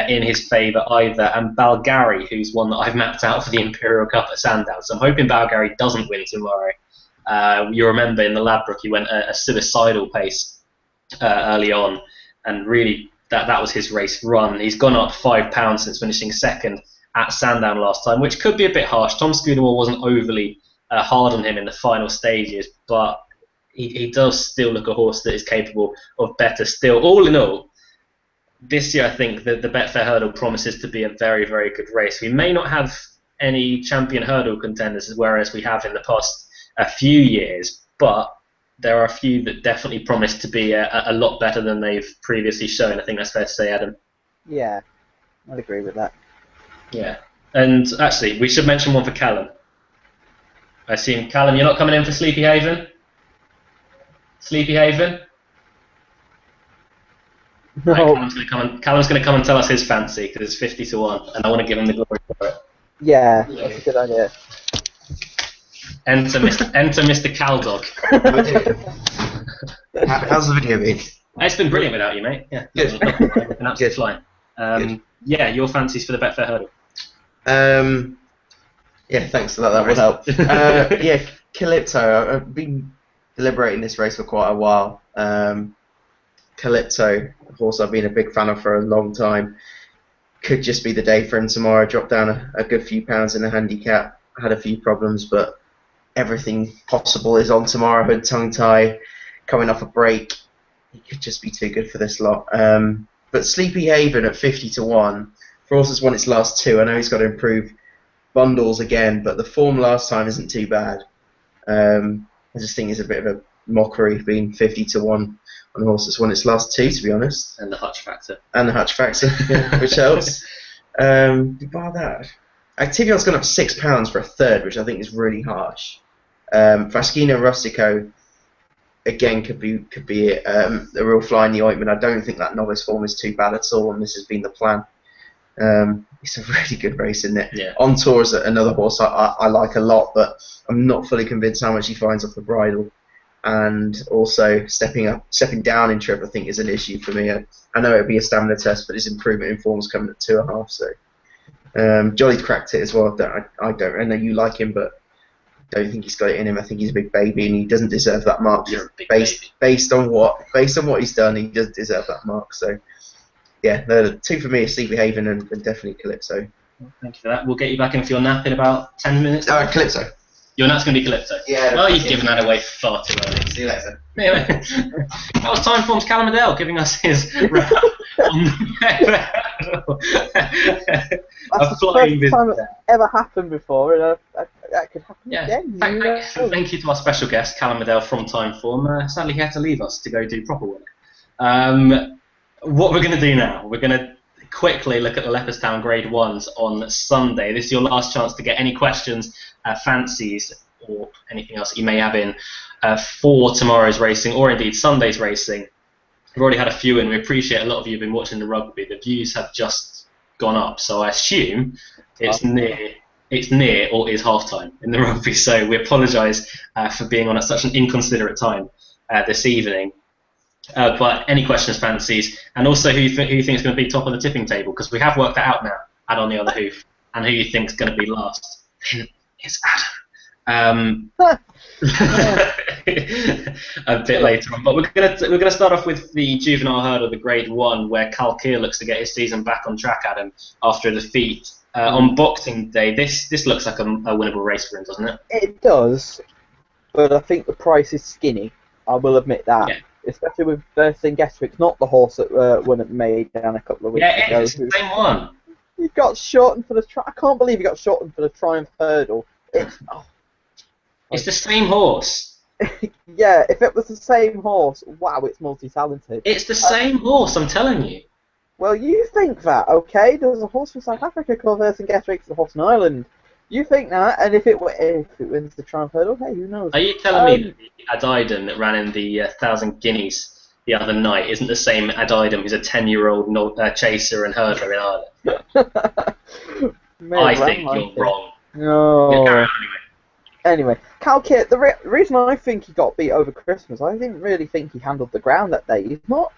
in his favour either. And Balgari, who's one that I've mapped out for the Imperial Cup at Sandown, so I'm hoping Balgari doesn't win tomorrow. You remember in the Ladbroke he went a suicidal pace early on, and really that was his race run. He's gone up £5 since finishing 2nd at Sandown last time, which could be a bit harsh. Tom Scudamore wasn't overly hard on him in the final stages, but he does still look a horse that is capable of better still. All in all, this year I think that the Betfair Hurdle promises to be a very, very good race. We may not have any champion hurdle contenders, whereas we have in the past a few years, but there are a few that definitely promise to be a lot better than they've previously shown. I think that's fair to say, Adam. Yeah, I'd agree with that. Yeah, and actually, we should mention one for Callum. I assume, Callum, you're not coming in for Sleepy Haven? Sleepy Haven? No. Right, Callum's going to come and tell us his fancy, because it's 50 to 1, and I want to give him the glory for it. Yeah, that's a good idea. Enter Mr. Caldog. How's the video been? It's been brilliant without you, mate. Yeah, Good. An absolute flying. Yeah, your fancies for the Betfair Hurdle. Yeah, thanks for that. That would help. Yeah, Calypso. I've been deliberating this race for quite a while. Calypso, a horse I've been a big fan of for a long time. Could just be the day for him tomorrow. Dropped down a good few pounds in the handicap. Had a few problems, but everything possible is on tomorrow. Hood tongue tie, coming off a break. He could just be too good for this lot. But Sleepy Haven at 50-1. Frost has won its last two. I know he's got to improve bundles again, but the form last time isn't too bad. I just think it's a bit of a mockery being 50-1 on a horse that's won its last two, to be honest. And the Hutch factor. And the Hutch factor, yeah, which helps. Bar that. Activion's gone up £6 for a third, which I think is really harsh. Faschino Rustico, again, could be a real fly in the ointment. I don't think that novice form is too bad at all, and this has been the plan. It's a really good race, isn't it? Yeah. On Tour is another horse I like a lot, but I'm not fully convinced how much he finds off the bridle. And also stepping down in trip, I think, is an issue for me. I know it'll be a stamina test, but his improvement in form is coming at 2.5. So Jolly cracked it as well. I know you like him, but don't think he's got it in him. I think he's a big baby, and he doesn't deserve that mark. You're a big baby. Based on what he's done, he doesn't deserve that mark. So yeah, the two for me are Sleepy Haven and definitely Calypso. Thank you for that. We'll get you back in for your nap in about 10 minutes. Calypso. Your nap's going to be Calypso? Yeah. Well, you've given that away far too early. See you later. Anyway, that was Timeform's Callum Adele giving us his wrap on That's the first time it's ever happened before, and that could happen again. Thank you to our special guest, Callum Adele from Timeform. Sadly, he had to leave us to go do proper work. What we're going to do now, we're going to quickly look at the Leopardstown Grade 1s on Sunday. This is your last chance to get any questions, fancies, or anything else that you may have in for tomorrow's racing, or indeed Sunday's racing. We've already had a few in. We appreciate a lot of you have been watching the rugby. The views have just gone up, so I assume it's near or is half-time in the rugby. So we apologise for being on at such an inconsiderate time this evening. But any questions, fancies, and also who you think is going to be top of the tipping table, because we have worked that out now, and on the other hoof, and who you think is going to be last. It's Adam. A bit later on, but we're gonna start off with the juvenile hurdle, the Grade 1, where Cal Keir looks to get his season back on track, Adam, after a defeat on Boxing Day. This looks like a winnable race for him, doesn't it? It does, but I think the price is skinny. I will admit that. Yeah. Especially with Vercingetorix, not the horse that won at Maidan a couple of weeks ago. Yeah, it's the same one. He got shortened for the I can't believe he got shortened for the Triumph Hurdle. It's the same horse. Yeah, if it was the same horse, wow, it's multi-talented. It's the same horse, I'm telling you. Well, you think that, okay? There's a horse from South Africa called Vercingetorix, the horse in Ireland. You think that, and if it wins the Triumph Hurdle, hey, who knows? Are you telling me that the Adidon that ran in the 1,000 Guineas the other night isn't the same Adidon who's a 10-year-old chaser and hurdler in Ireland? I think you're wrong. No. Yeah, carry on anyway, Cal Kitt, the reason I think he got beat over Christmas, I didn't really think he handled the ground that day. He's not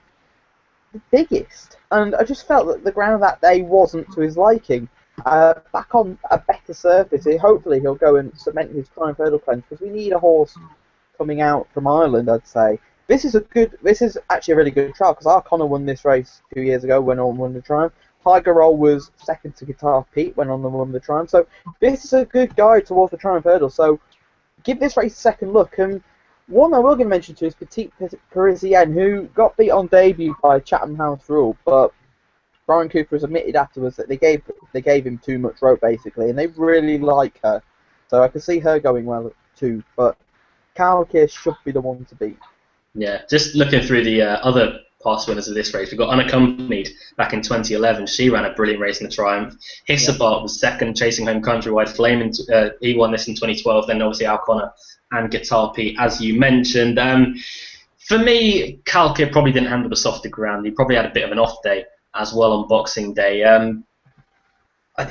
the biggest, and I just felt that the ground that day wasn't to his liking. Back on a better surface, hopefully he'll go and cement his Triumph Hurdle claims, because we need a horse coming out from Ireland, I'd say. This is actually a really good trial, because Arconnor won this race 2 years ago, went on and won the Triumph. Tiger Roll was second to Guitar Pete, went on and won the Triumph. So this is a good guide towards the Triumph Hurdle. So give this race a second look. And one I will give mention to is Petite Parisienne, who got beat on debut by Chatham House Rule, but Brian Cooper has admitted afterwards that they gave him too much rope, basically, and they really like her. So I can see her going well too, but Cal Keir should be the one to beat. Yeah, just looking through the other past winners of this race, we've got Unaccompanied back in 2011. She ran a brilliant race in the Triumph. Hissabart was second, chasing home Countrywide Flame. He won this in 2012. Then obviously Alconnor and Guitar Pete, as you mentioned. For me, Cal Keir probably didn't handle the softer ground. He probably had a bit of an off day as well on Boxing Day.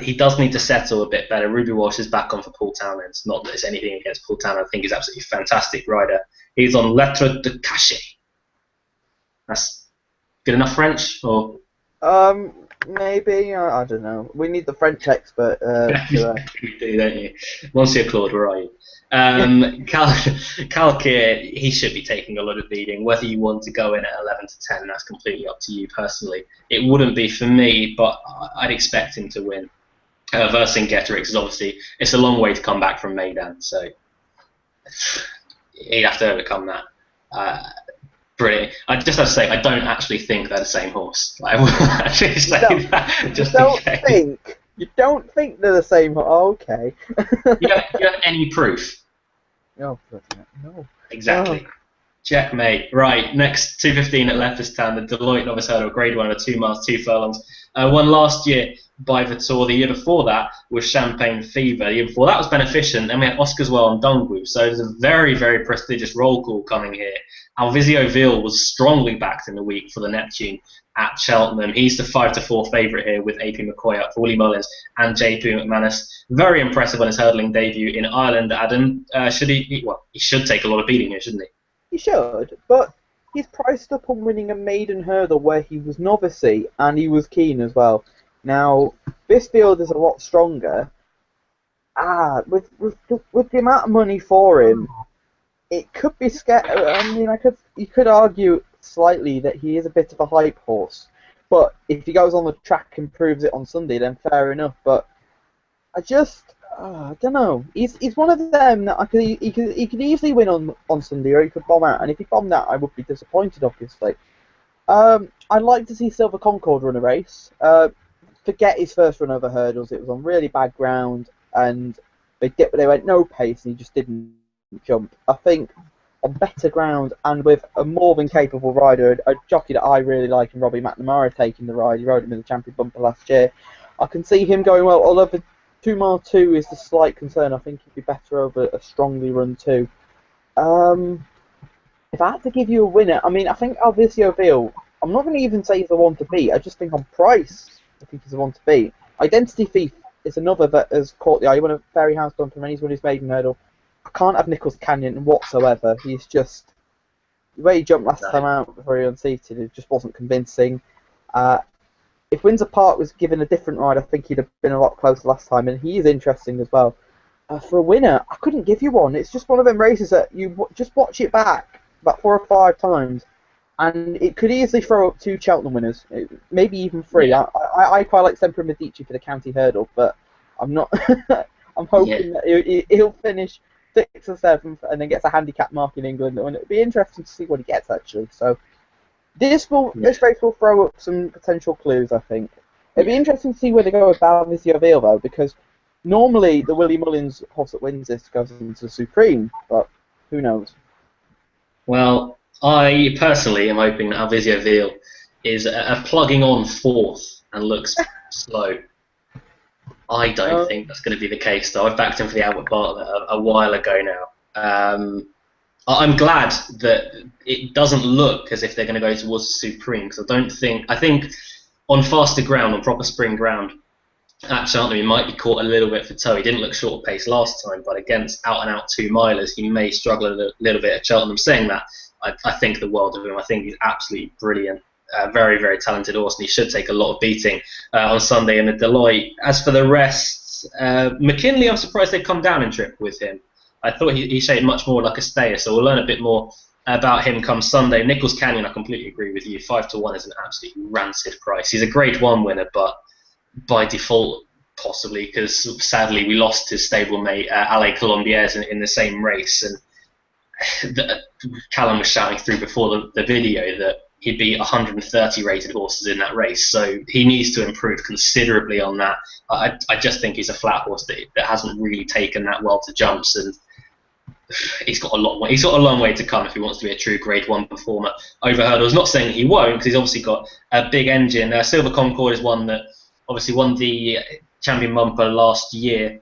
He does need to settle a bit better. Ruby Walsh is back on for Paul Townend. Not that it's anything against Paul Townend. I think he's absolutely fantastic rider. He's on Lettre de Cachet. That's good enough French, or? Maybe, I don't know. We need the French expert You do, don't you? Monsieur Claude, where are you? Cal Kitt, he should be taking a lot of beating. Whether you want to go in at 11 to 10, that's completely up to you personally. It wouldn't be for me, but I'd expect him to win. Versing Getterix is obviously, it's a long way to come back from Maidan, so he'd have to overcome that. Brilliant. I just have to say, I don't actually think they're the same horse. I will actually say that. You don't think they're the same horse? Oh, okay. you have any proof? No. No. Exactly. Oh. Checkmate. Right, next 2:15 at Leopardstown, the Deloitte Novice Hurdle, Grade 1 over 2 miles, 2 furlongs. Won last year by Vitor. The year before that was Champagne Fever. The year before that was Beneficent. Then we had Oscarswell and Dongwu. So there's a very, very prestigious roll call coming here. Alvizio Ville was strongly backed in the week for the Neptune at Cheltenham. He's the 5-4 favourite here with AP McCoy up for Willie Mullins and JP McManus. Very impressive on his hurdling debut in Ireland. Adam, he should take a lot of beating here, shouldn't he? He should, but he's priced up on winning a maiden hurdle where he was novice-y and he was keen as well. Now, this field is a lot stronger. With the amount of money for him, it could be scary. I mean, you could argue slightly that he is a bit of a hype horse, but if he goes on the track and proves it on Sunday, then fair enough. But I don't know. He's one of them that he could easily win on Sunday, or he could bomb out. And if he bombed out, I would be disappointed, obviously. I'd like to see Silver Concord run a race. Forget his first run over hurdles. It was on really bad ground, and they went no pace, and he just didn't jump. I think on better ground and with a more than capable rider, a jockey that I really like, and Robbie McNamara taking the ride. He rode him in the champion bumper last year. I can see him going well, although the 2 mile 2 is the slight concern. I think he'd be better over a strongly run 2. If I had to give you a winner, I mean, I think Alvizio Ville, I'm not going to even say he's the one to beat. I just think on price, I think he's the one to beat. Identity Thief is another that has caught the eye. He won a Fairy House bumper and he's won his maiden hurdle. I can't have Nichols Canyon whatsoever. He's just, the way he jumped last time out before he unseated, it just wasn't convincing. If Windsor Park was given a different ride, I think he'd have been a lot closer last time, and he is interesting as well. For a winner, I couldn't give you one. It's just one of them races that you just watch it back about 4 or 5 times, and it could easily throw up 2 Cheltenham winners, maybe even 3. Yeah. I quite like Sempre Medici for the county hurdle, but I'm not. I'm hoping that he'll finish 6 or 7 and then gets a handicap mark in England, and it'll be interesting to see what he gets actually. So. This race will throw up some potential clues, I think. It'd be interesting to see where they go with Alvizio Ville, though, because normally the Willie Mullins horse that wins this goes into the Supreme, but who knows? Well, I personally am hoping that Alvizio Ville is a plugging on 4th and looks slow. I don't think that's going to be the case, though. I've backed him for the Albert Bartlett a while ago now. I'm glad that it doesn't look as if they're going to go towards the Supreme, because I think on faster ground, on proper spring ground, at Cheltenham he might be caught a little bit for toe. He didn't look short pace last time, but against out-and-out 2-milers, he may struggle a little bit at Cheltenham. Saying that, I think the world of him. I think he's absolutely brilliant. Very, very talented horse, and he should take a lot of beating on Sunday in the Deloitte. As for the rest, McKinley, I'm surprised they've come down in trip with him. I thought he shaped much more like a stayer, so we'll learn a bit more about him come Sunday. Nichols Canyon, I completely agree with you. 5-1 is an absolutely rancid price. He's a Grade 1 winner, but by default, possibly, because sadly we lost his stablemate, Ale Colombiers, in the same race. And Callum was shouting through before the video that he'd be 130 rated horses in that race, so he needs to improve considerably on that. I just think he's a flat horse that hasn't really taken that well to jumps, and he's got a long way to come if he wants to be a true Grade 1 performer over hurdles. Not saying he won't, because he's obviously got a big engine. Silver Concord is one that obviously won the champion bumper last year.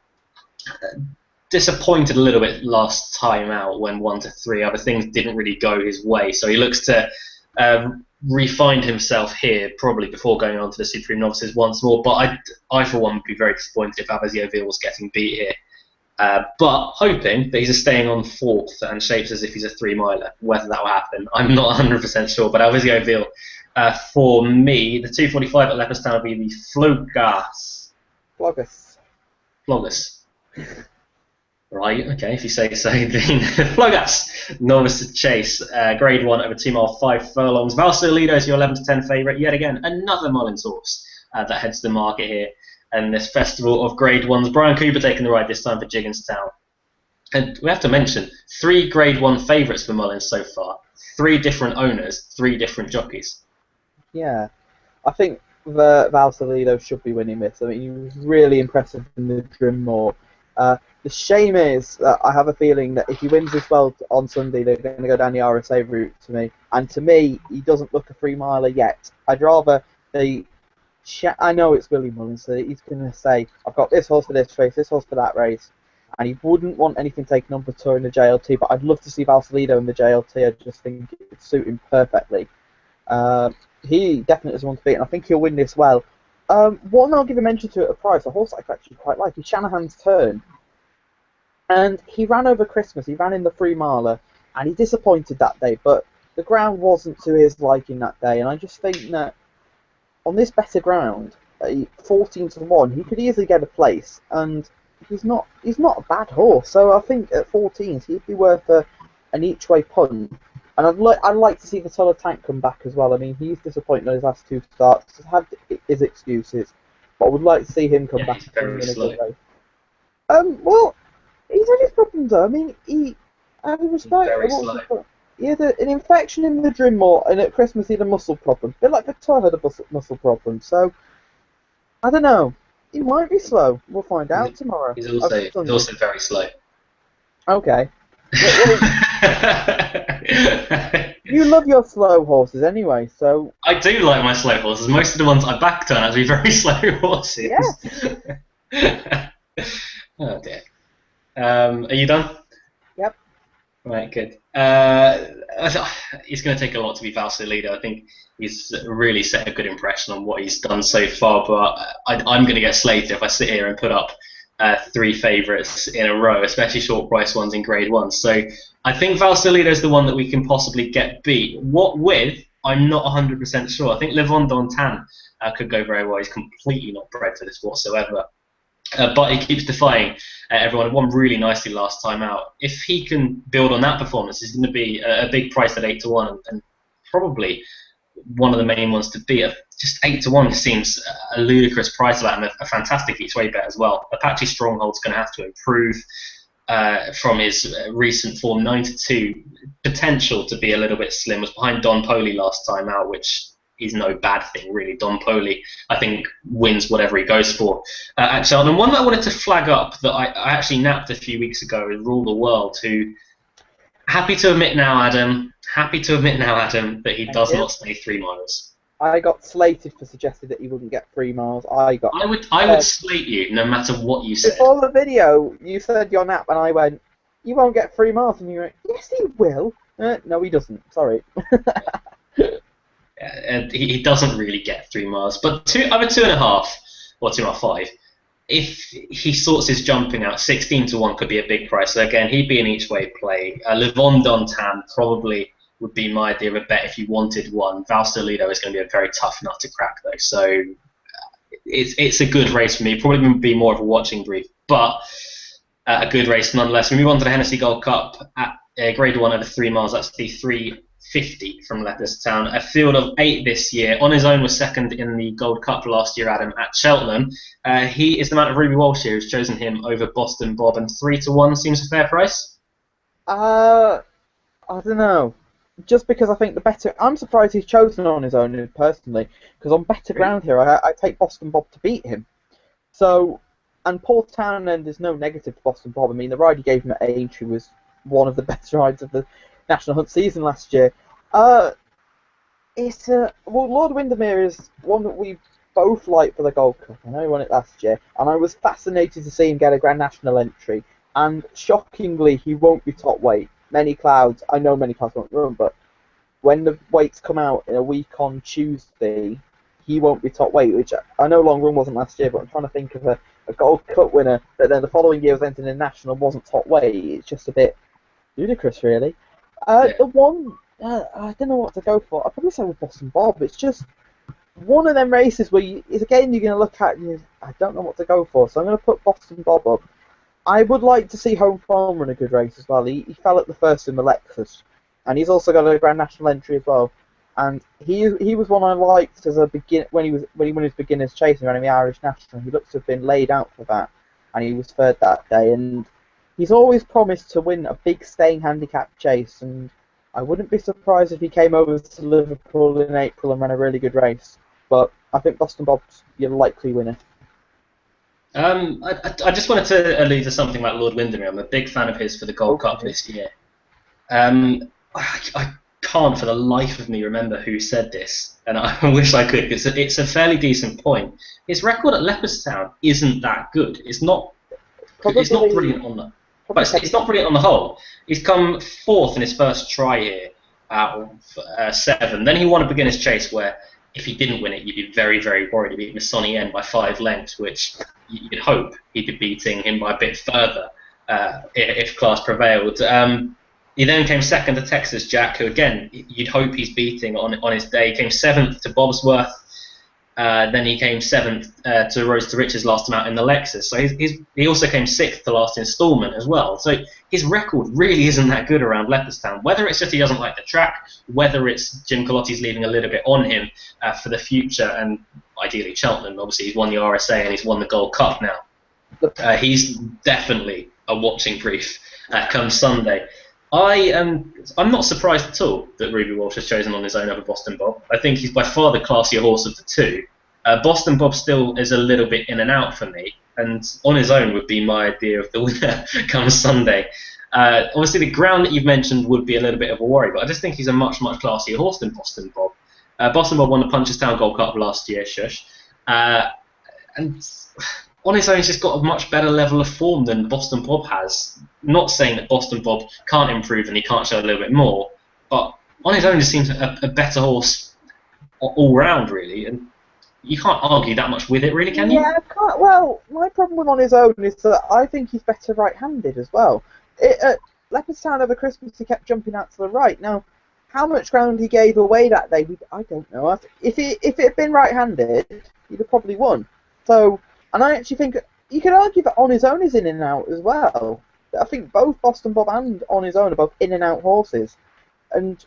Disappointed a little bit last time out when 1-3 other things didn't really go his way, so he looks to refined himself here probably before going on to the Supreme Novices once more, but I for one would be very disappointed if Alvizio Ville was getting beat here. But hoping that he's staying on 4th and shapes as if he's a 3-miler. Whether that will happen, I'm not 100% sure, but Alvizio Ville For me, the 245 at Leopardstown would be the Flogus. Flogus. Right, okay, if you say so. The Flogas Novice Chase, Grade 1 over 2 mile 5 furlongs. Valsalido is your 11 to 10 favourite. Yet again, another Mullins horse that heads to the market here. And this festival of Grade 1s. Brian Cooper taking the ride this time for Gigginstown. And we have to mention 3 Grade 1 favourites for Mullins so far. 3 different owners, 3 different jockeys. Yeah, I think the Valsalido should be winning this. I mean, he was really impressive in the Drimmore. The shame is that I have a feeling that if he wins this well on Sunday, they're going to go down the RSA route to me. And to me, he doesn't look a 3-miler yet. I'd rather they... I know it's Willie Mullins, so he's going to say, I've got this horse for this race, this horse for that race. And he wouldn't want anything taken on Tour in the JLT, but I'd love to see Valsalido in the JLT. I just think it would suit him perfectly. He definitely is one to beat, and I think he'll win this well. One I'll give a mention to at a price, a horse I actually quite like, is Shanahan's Turn. And he ran over Christmas, he ran in the 3-miler, and he disappointed that day, but the ground wasn't to his liking that day, and I just think that on this better ground, 14 to 1, he could easily get a place, and he's not a bad horse, so I think at 14s he'd be worth an each-way punt. And I'd like to see the Solar Tank come back as well. I mean, he's disappointed in his last 2 starts. He's had his excuses, but I would like to see him come back. He's very slow. Well, he's had his problems though. I mean, he had a respect. He had an infection in the Drimmore, and at Christmas he had a muscle problem. A bit like Victor had a muscle problem. So I don't know. He might be slow. We'll find out tomorrow. He's also very slow. Okay. You love your slow horses anyway, so... I do like my slow horses. Most of the ones I back turn out to be very slow horses. Yes. Oh dear. Are you done? Yep. Right, good. It's going to take a lot to be Valsalido. I think he's really set a good impression on what he's done so far, but I'm going to get slated if I sit here and put up 3 favourites in a row, especially short price ones in Grade 1. So I think Valsalido is the one that we can possibly get beat. What with? I'm not 100% sure. I think Le Vent d'Antan could go very well. He's completely not bred for this whatsoever. But he keeps defying everyone. Won really nicely last time out. If he can build on that performance, he's going to be a big price at 8 to 1 and probably one of the main ones to beat. Just 8 to 1 seems a ludicrous price for that, and a fantastic each way bet as well. Apache Stronghold's going to have to improve from his recent form. 9 to 2, potential to be a little bit slim. Was behind Don Poli last time out, which is no bad thing really. Don Poli, I think, wins whatever he goes for at Cheltenham. One that I wanted to flag up that I actually napped a few weeks ago is Rule the World, who happy to admit now, Adam, that he does not stay 3 miles. I got slated for suggesting that he wouldn't get 3 miles. I would slate you no matter what you said. Before the video, you said your nap, and I went, "You won't get 3 miles," and you went, "Yes, he will." No, he doesn't. Sorry. He doesn't really get 3 miles, but over 2.5 or 2.5. If he sorts his jumping out, 16 to 1 could be a big price. So again, he'd be an each way play. Le Vent d'Antan probably would be my idea of a bet if you wanted one. Valsalido is going to be a very tough nut to crack though, so it's a good race for me. Probably going to be more of a watching brief, but a good race nonetheless. We move on to the Hennessy Gold Cup at Grade 1 over 3 miles. That's the 350 from Leopardstown. A field of 8 this year. On his own was second in the Gold Cup last year, Adam, at Cheltenham. He is the man of Ruby Walsh here, who's chosen him over Boston Bob, and 3 to 1 seems a fair price? I don't know. Just because I think the better... I'm surprised he's chosen on his own, personally, because on better ground here, I take Boston Bob to beat him. So, and Paul Townend is no negative to Boston Bob. I mean, the ride he gave him at Aintree was one of the best rides of the National Hunt season last year. Lord Windermere is one that we both like for the Gold Cup. I know he won it last year, and I was fascinated to see him get a Grand National entry. And shockingly, he won't be top weight. Many Clouds, I know Many Clouds won't run, but when the weights come out in a week on Tuesday, he won't be top weight, which I know Long Run wasn't last year, but I'm trying to think of a Gold Cup winner that then the following year was entered in National and wasn't top weight. It's just a bit ludicrous, really. The one I don't know what to go for. I'd probably say with Boston Bob. It's just one of them races where it's a game you're going to look at and I don't know what to go for. So I'm going to put Boston Bob up. I would like to see Home Farm run a good race as well. He fell at the first in the Lexus, and he's also got a Grand National entry as well. And he was one I liked as a when he won his beginners chase and ran in the Irish National. He looks to have been laid out for that, and he was third that day. And he's always promised to win a big staying handicap chase, and I wouldn't be surprised if he came over to Liverpool in April and ran a really good race. But I think Boston Bob's your likely winner. I just wanted to allude to something about Lord Windermere. I'm a big fan of his for the Gold Cup this year. I can't for the life of me remember who said this, and I wish I could, because it's a fairly decent point. His record at Leopardstown isn't that good. It's not brilliant on the, but it's not brilliant on the whole. He's come fourth in his first try here out of 7. Then he won a beginner's chase where if he didn't win it, you'd be very, very worried. He beat Sonny N by 5 lengths, which you'd hope he'd be beating him by a bit further if class prevailed. He then came second to Texas Jack, who again you'd hope he's beating on his day. He came 7th to Bobsworth. Then he came 7th to Rose to Riches last time out in the Lexus. So he also came 6th to last instalment as well. So his record really isn't that good around Leopardstown. Whether it's just he doesn't like the track, whether it's Jim Colotti's leaving a little bit on him for the future, and ideally Cheltenham. Obviously he's won the RSA and he's won the Gold Cup now. He's definitely a watching brief come Sunday. I'm not surprised at all that Ruby Walsh has chosen On His Own over Boston Bob. I think he's by far the classier horse of the two. Boston Bob still is a little bit in and out for me, and On His Own would be my idea of the winner come Sunday. Obviously, the ground that you've mentioned would be a little bit of a worry, but I just think he's a much, much classier horse than Boston Bob. Boston Bob won the Punchestown Gold Cup last year, and On His Own, he's just got a much better level of form than Boston Bob has. Not saying that Boston Bob can't improve and he can't show a little bit more, but On His Own just seems a better horse all round, really, and you can't argue that much with it, really, can you? Yeah, I can't. Well, my problem with On His Own is that I think he's better right-handed as well. At Leopardstown over Christmas, he kept jumping out to the right. Now, how much ground he gave away that day, I don't know. If it had been right-handed, he'd have probably won. So. And I actually think you could argue that On His Own is in and out as well. I think both Boston Bob and On His Own are both in and out horses. And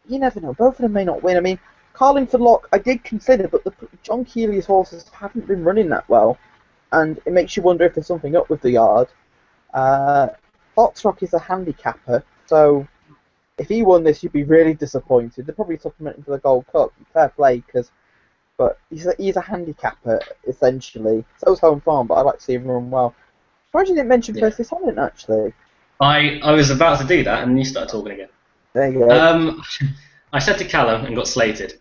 you never know, both of them may not win. I mean, Carlingford Lock I did consider, but John Keeley's horses haven't been running that well. And it makes you wonder if there's something up with the yard. Foxrock is a handicapper, so if he won this, you'd be really disappointed. They're probably supplementing for the Gold Cup. Fair play, but he's a handicapper, essentially. So is Home Farm, but I like to see him run well. Surprised you didn't mention Percy Solent, actually. I was about to do that, and you started talking again. There you go. I said to Callum and got slated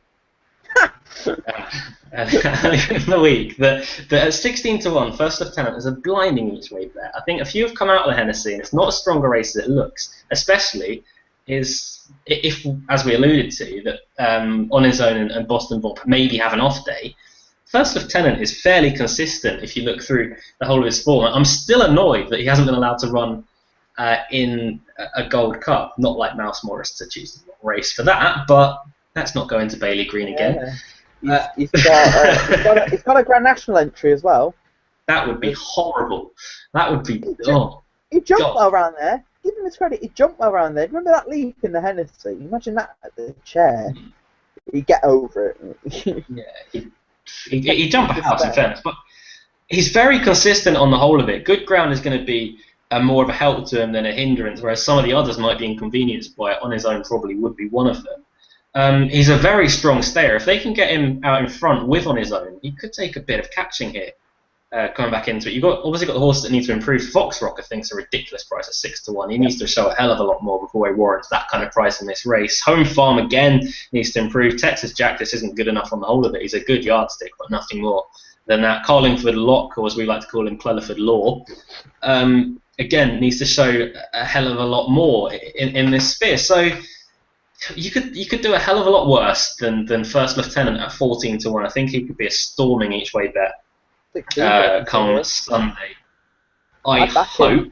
earlier in the week that at 16-1, First Lieutenant is a blinding each way bet. I think a few have come out of the Hennessy, and it's not as strong a race as it looks, especially if, as we alluded to, that On His Own and Boston Bob maybe have an off day. First Lieutenant is fairly consistent if you look through the whole of his form. I'm still annoyed that he hasn't been allowed to run in a Gold Cup, not like Mouse Morris to choose the race for that, but let's not go into Bailey Green again. He's got a Grand National entry as well. That would be horrible. That would be... He jumped well around there. Give him his credit, he jumped well around there. Remember that leap in the Hennessy? Imagine that at the chair. He'd get over it. Yeah, he'd jump a house, in fairness. But he's very consistent on the whole of it. Good ground is going to be more of a help to him than a hindrance, whereas some of the others might be inconvenienced by it. On His Own probably would be one of them. He's a very strong stayer. If they can get him out in front with On His Own, he could take a bit of catching here. Coming back into it, you've obviously got the horses that need to improve. Foxrock, I think, is a ridiculous price at 6-1. He needs to show a hell of a lot more before he warrants that kind of price in this race. Home Farm again needs to improve. Texas Jack, this isn't good enough on the whole of it. He's a good yardstick, but nothing more than that. Carlingford Lock, or as we like to call him, Clellerford Law, again needs to show a hell of a lot more in this sphere. So you could do a hell of a lot worse than First Lieutenant at 14-1. I think he could be a storming each way bet. Come Sunday. I hope.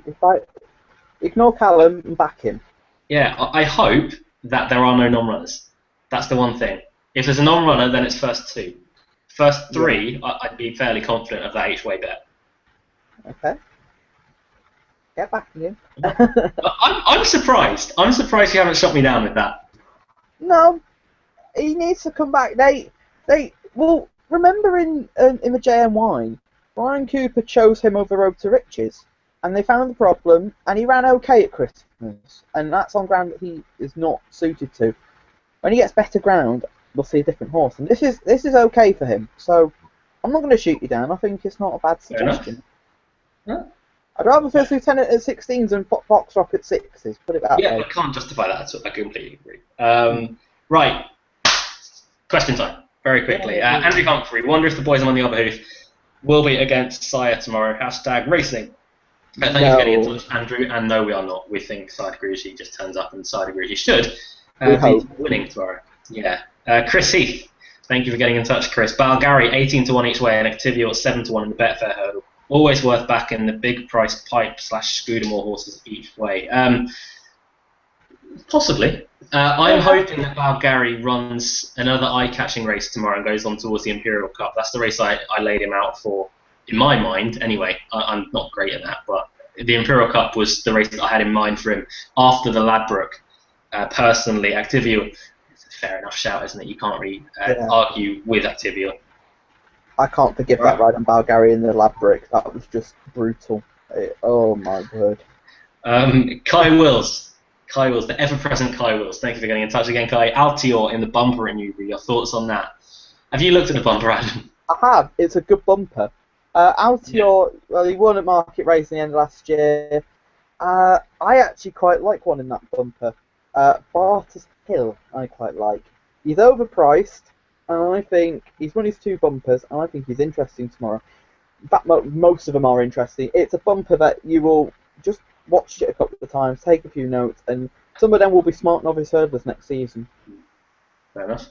Ignore Callum and back him. Yeah, I hope that there are no non-runners. That's the one thing. If there's a non-runner, then it's first two. First three, I'd be fairly confident of that each-way bet. Okay. Get back to you. I'm surprised. I'm surprised you haven't shot me down with that. No, he needs to come back. Well, remember in the JMY, Brian Cooper chose him over Road to Riches, and they found the problem, and he ran okay at Christmas, and that's on ground that he is not suited to. When he gets better ground, we'll see a different horse, and this is okay for him. So I'm not going to shoot you down. I think it's not a bad suggestion. Huh? I'd rather First Lieutenant at 16s and Fox Rock at 6s. Put it that way. Yeah, I can't justify that. I completely agree. Right, question time. Very quickly. Andrew Humphrey, wonder if the boys on the other hoof will be against Sire tomorrow. #racing. Thank you for getting in touch, Andrew. And no, we are not. We think Side Grugy just turns up, and Side Grugy should be winning tomorrow. Yeah. Chris Heath, thank you for getting in touch, Chris. Balgary, 18-1 each way, and Activio at 7-1 in the Betfair Hurdle. Always worth backing the big price pipe / Scudamore horses each way. Possibly. I'm hoping that Balgary runs another eye-catching race tomorrow and goes on towards the Imperial Cup. That's the race I laid him out for, in my mind. Anyway, I'm not great at that, but the Imperial Cup was the race that I had in mind for him after the Ladbroke. Personally, Activio, it's a fair enough shout, isn't it? You can't really argue with Activio. I can't forgive that ride on Balgary in the Ladbroke. That was just brutal. Oh my word. Kai Wills, the ever-present Kai Wills. Thank you for getting in touch again, Kai. Altior in the bumper at Newbury. Your thoughts on that? Have you looked at the bumper, Adam? I have. It's a good bumper. Altior, well, he won at Market Race in the end of last year. I actually quite like one in that bumper. Barter's Hill, I quite like. He's overpriced. And I think he's won his 2 bumpers, and I think he's interesting tomorrow. In fact, most of them are interesting. It's a bumper that you will just watch it a couple of times, take a few notes, and some of them will be smart novice hurdlers next season. Fair enough.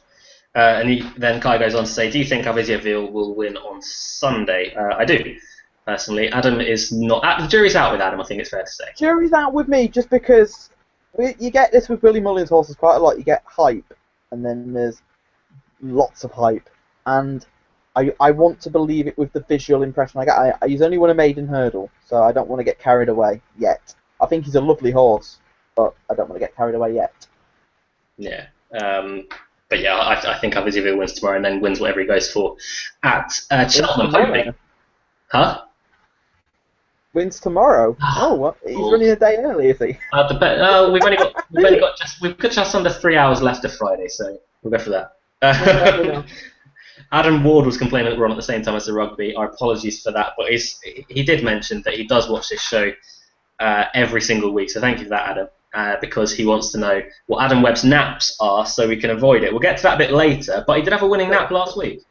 Then Kai goes on to say, do you think Avizia will win on Sunday? I do, personally. Adam is not... the jury's out with Adam, I think it's fair to say. Jury's out with me, just because you get this with Willie Mullins horses quite a lot. You get hype, and then there's lots of hype, and I want to believe it with the visual impression I get. He's only won a maiden hurdle, so I don't want to get carried away yet. I think he's a lovely horse, but I don't want to get carried away yet. Yeah. But yeah, I think Avizia wins tomorrow and then wins whatever he goes for at Cheltenham, hoping. Huh? Wins tomorrow? Oh, what? He's running a day early, is he? We've got just under 3 hours left of Friday, so we'll go for that. Adam Ward was complaining that we're on at the same time as the rugby. Our apologies for that, but he did mention that he does watch this show every single week, so thank you for that, Adam, because he wants to know what Adam Webb's naps are so we can avoid it. We'll get to that a bit later, but he did have a winning nap last week.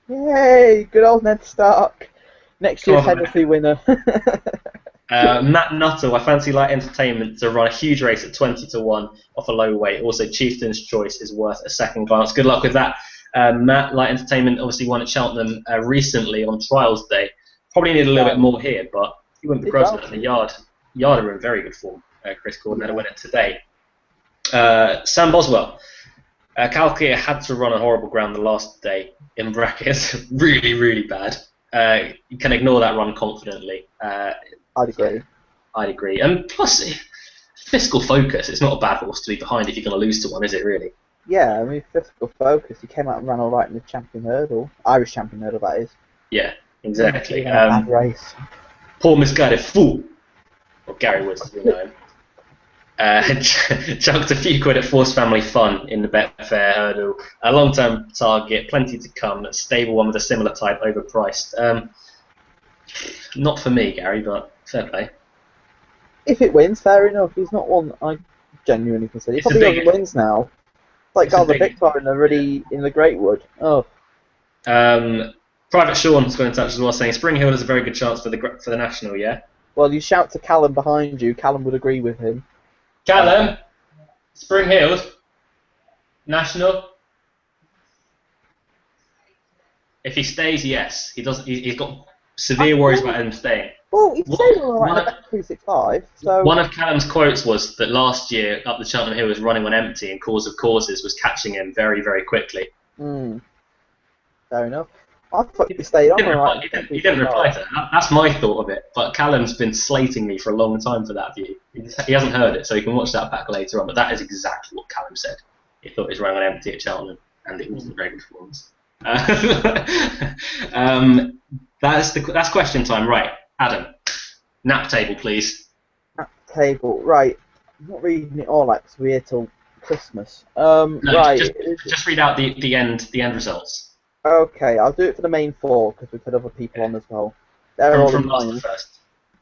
Yay! Good old Ned Stark. Next year's Hennessy winner. Matt Nuttall, I fancy Light Entertainment to run a huge race at 20-1 off a low weight. Also, Chieftain's Choice is worth a second glance. Good luck with that. Matt, Light Entertainment obviously won at Cheltenham recently on Trials Day. Probably need a little bit more here, but he wouldn't begrudge that. The Yard are in very good form. Chris Gordon had a winner today. Sam Boswell. Calcare had to run on horrible ground the last day, in brackets. Really, really bad. You can ignore that run confidently. I'd agree. I'd agree. And plus, fiscal focus, it's not a bad horse to be behind if you're going to lose to one, is it really? Yeah, I mean, fiscal focus. He came out and ran all right in the Champion Hurdle. Irish Champion Hurdle, that is. Yeah, exactly. Bad race. Poor misguided fool. Or Gary Woods, as we know him. Chucked a few quid at Force Family Fun in the Betfair Hurdle. A long-term target, plenty to come. A stable one with a similar type, overpriced. Not for me, Gary, but fair play. If it wins, fair enough. He's not one I genuinely consider. He probably wins now. It's like Garza Victor in the Greatwood. Oh. Private Sean's got in touch as well, saying Spring Hill has a very good chance for the national. Yeah. Well, you shout to Callum behind you. Callum would agree with him. Callum, Spring Hill, national. If he stays, yes. He does. He's got severe worries about him staying. Well, he's What- stayed all right in what- the bet 365. So One of Callum's quotes was that last year up the Cheltenham Hill was running on empty, and Cause of Causes was catching him very, very quickly. Fair enough. I thought he stayed on all right. He didn't reply to that. That's my thought of it. But Callum's been slating me for a long time for that view. He hasn't heard it, so you can watch that back later on. But that is exactly what Callum said. He thought he was running on empty at Cheltenham, and it wasn't a very good performance. That's question time, right? Adam, nap table, please. Nap table, right. I'm not reading it all out because we're here till Christmas. No, right. just read out the end results. Okay, I'll do it for the main four because we've had other people on as well. They're all From in last mine. to first.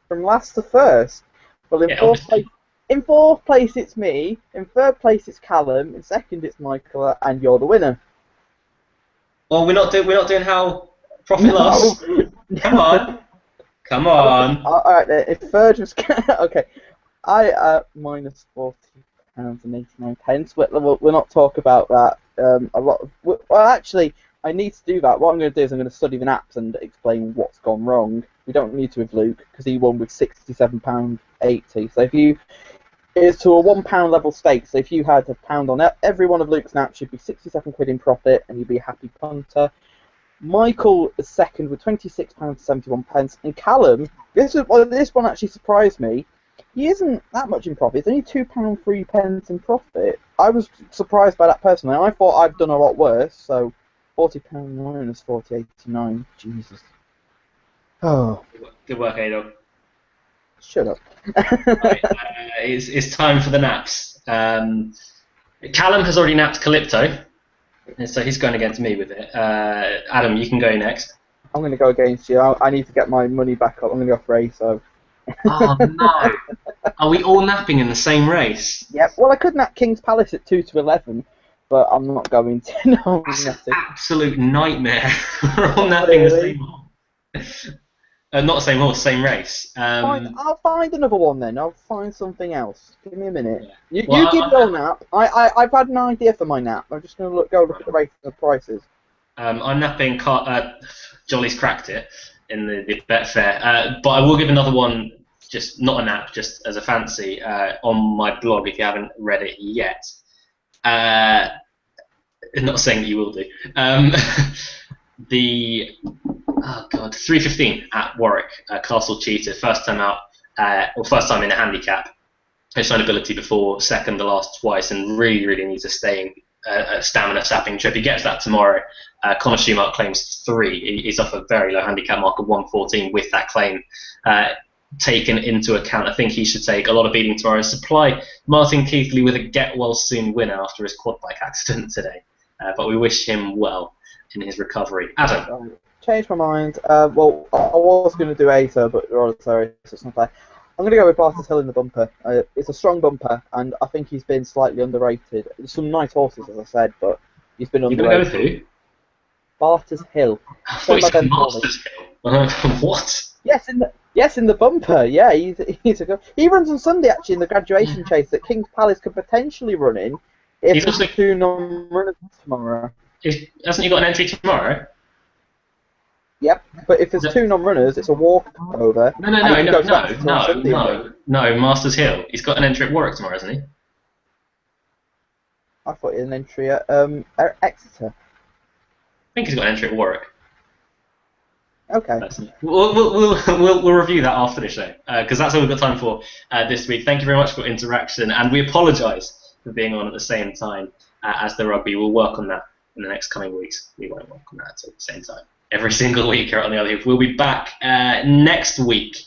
From last to first. Well, in fourth place it's me. In third place it's Callum. In second it's Michael, and you're the winner. Well, we're not doing how profit loss. Come on. All right, then. If third was okay, I minus £40.89. We'll not talk about that. Well, actually, I need to do that. What I'm going to do is I'm going to study the naps and explain what's gone wrong. We don't need to with Luke because he won with £67.80. So it's to a £1 level stake. So if you had £1 on every one of Luke's naps, you'd be 67 quid in profit and you'd be a happy punter. Michael is second with £26.71, and Callum, this one actually surprised me. He isn't that much in profit. It's only £2.03 in profit. I was surprised by that personally. I thought I'd done a lot worse. So £40 minus £40.89. Jesus. Oh. Good work, A-Dog. Shut up. Right, it's time for the naps. Callum has already napped Calypto, so he's going against me with it. Adam, you can go next. I'm going to go against you. I need to get my money back up. I'm going to go for ASO. Oh no! Are we all napping in the same race? Yep. Well, I could nap King's Palace at 2 to 11, but I'm not going to. No, That's an nothing. absolute nightmare. We're all napping the same horse. Not the same horse, same race. I'll find another one then. I'll find something else. Give me a minute. Yeah. You give your nap. I've had an idea for my nap. I'm just going to go look at the race and the prices. I'm napping Jolly's Cracked It in the Betfair, but I will give another one, just not a nap, just as a fancy, on my blog if you haven't read it yet. Not saying that you will do. The 3:15 at Warwick, Castle Cheetah, first time out, or first time in a handicap. Has shown ability before, second the last twice, and really needs a stamina sapping trip. He gets that tomorrow. Connor Schumacher claims 3. He's off a very low handicap mark of 114 with that claim taken into account. I think he should take a lot of beating tomorrow. Supply Martin Keithley with a get well soon win after his quad bike accident today. But we wish him well in his recovery. Adam. Changed my mind. Well, I was going to do ASO, but sorry, it's not fair. I'm going to go with Barter's Hill in the bumper. It's a strong bumper, and I think he's been slightly underrated. There's some nice horses, as I said, but he's been underrated. You're going to go with who? Barter's Hill. Masters Hill. What? Yes, in the bumper. Yeah, he's a good. He runs on Sunday actually in the graduation chase that King's Palace could potentially run in if there's 2 non-runners tomorrow. Hasn't he got an entry tomorrow? Yep, but if there's 2 non-runners, it's a walkover. No, Masters Hill. He's got an entry at Warwick tomorrow, hasn't he? I thought he had an entry at Exeter. I think he's got an entry at Warwick. Okay. We'll review that after the show, because that's all we've got time for this week. Thank you very much for interaction, and we apologise for being on at the same time as the rugby. We'll work on that in the next coming weeks. We won't work on that at the same time. Every single week here on the other Hoof. We'll be back next week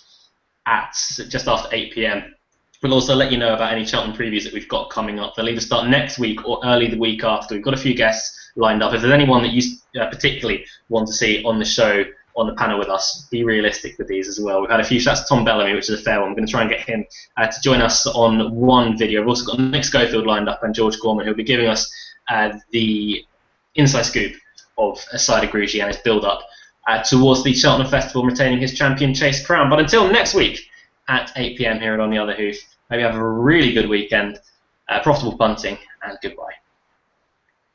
at just after 8 PM. We'll also let you know about any Cheltenham previews that we've got coming up. They'll either start next week or early the week after. We've got a few guests lined up. If there's anyone that you particularly want to see on the show, on the panel with us, be realistic with these as well. We've had a few shots to Tom Bellamy, which is a fair one. We're going to try and get him to join us on one video. We've also got Nick Schofield lined up and George Gorman, who'll be giving us the inside scoop of Asada Gruji and his build-up towards the Cheltenham Festival, retaining his champion chase crown. But until next week at 8 PM here at On the Other Hoof, maybe have a really good weekend, profitable punting, and goodbye.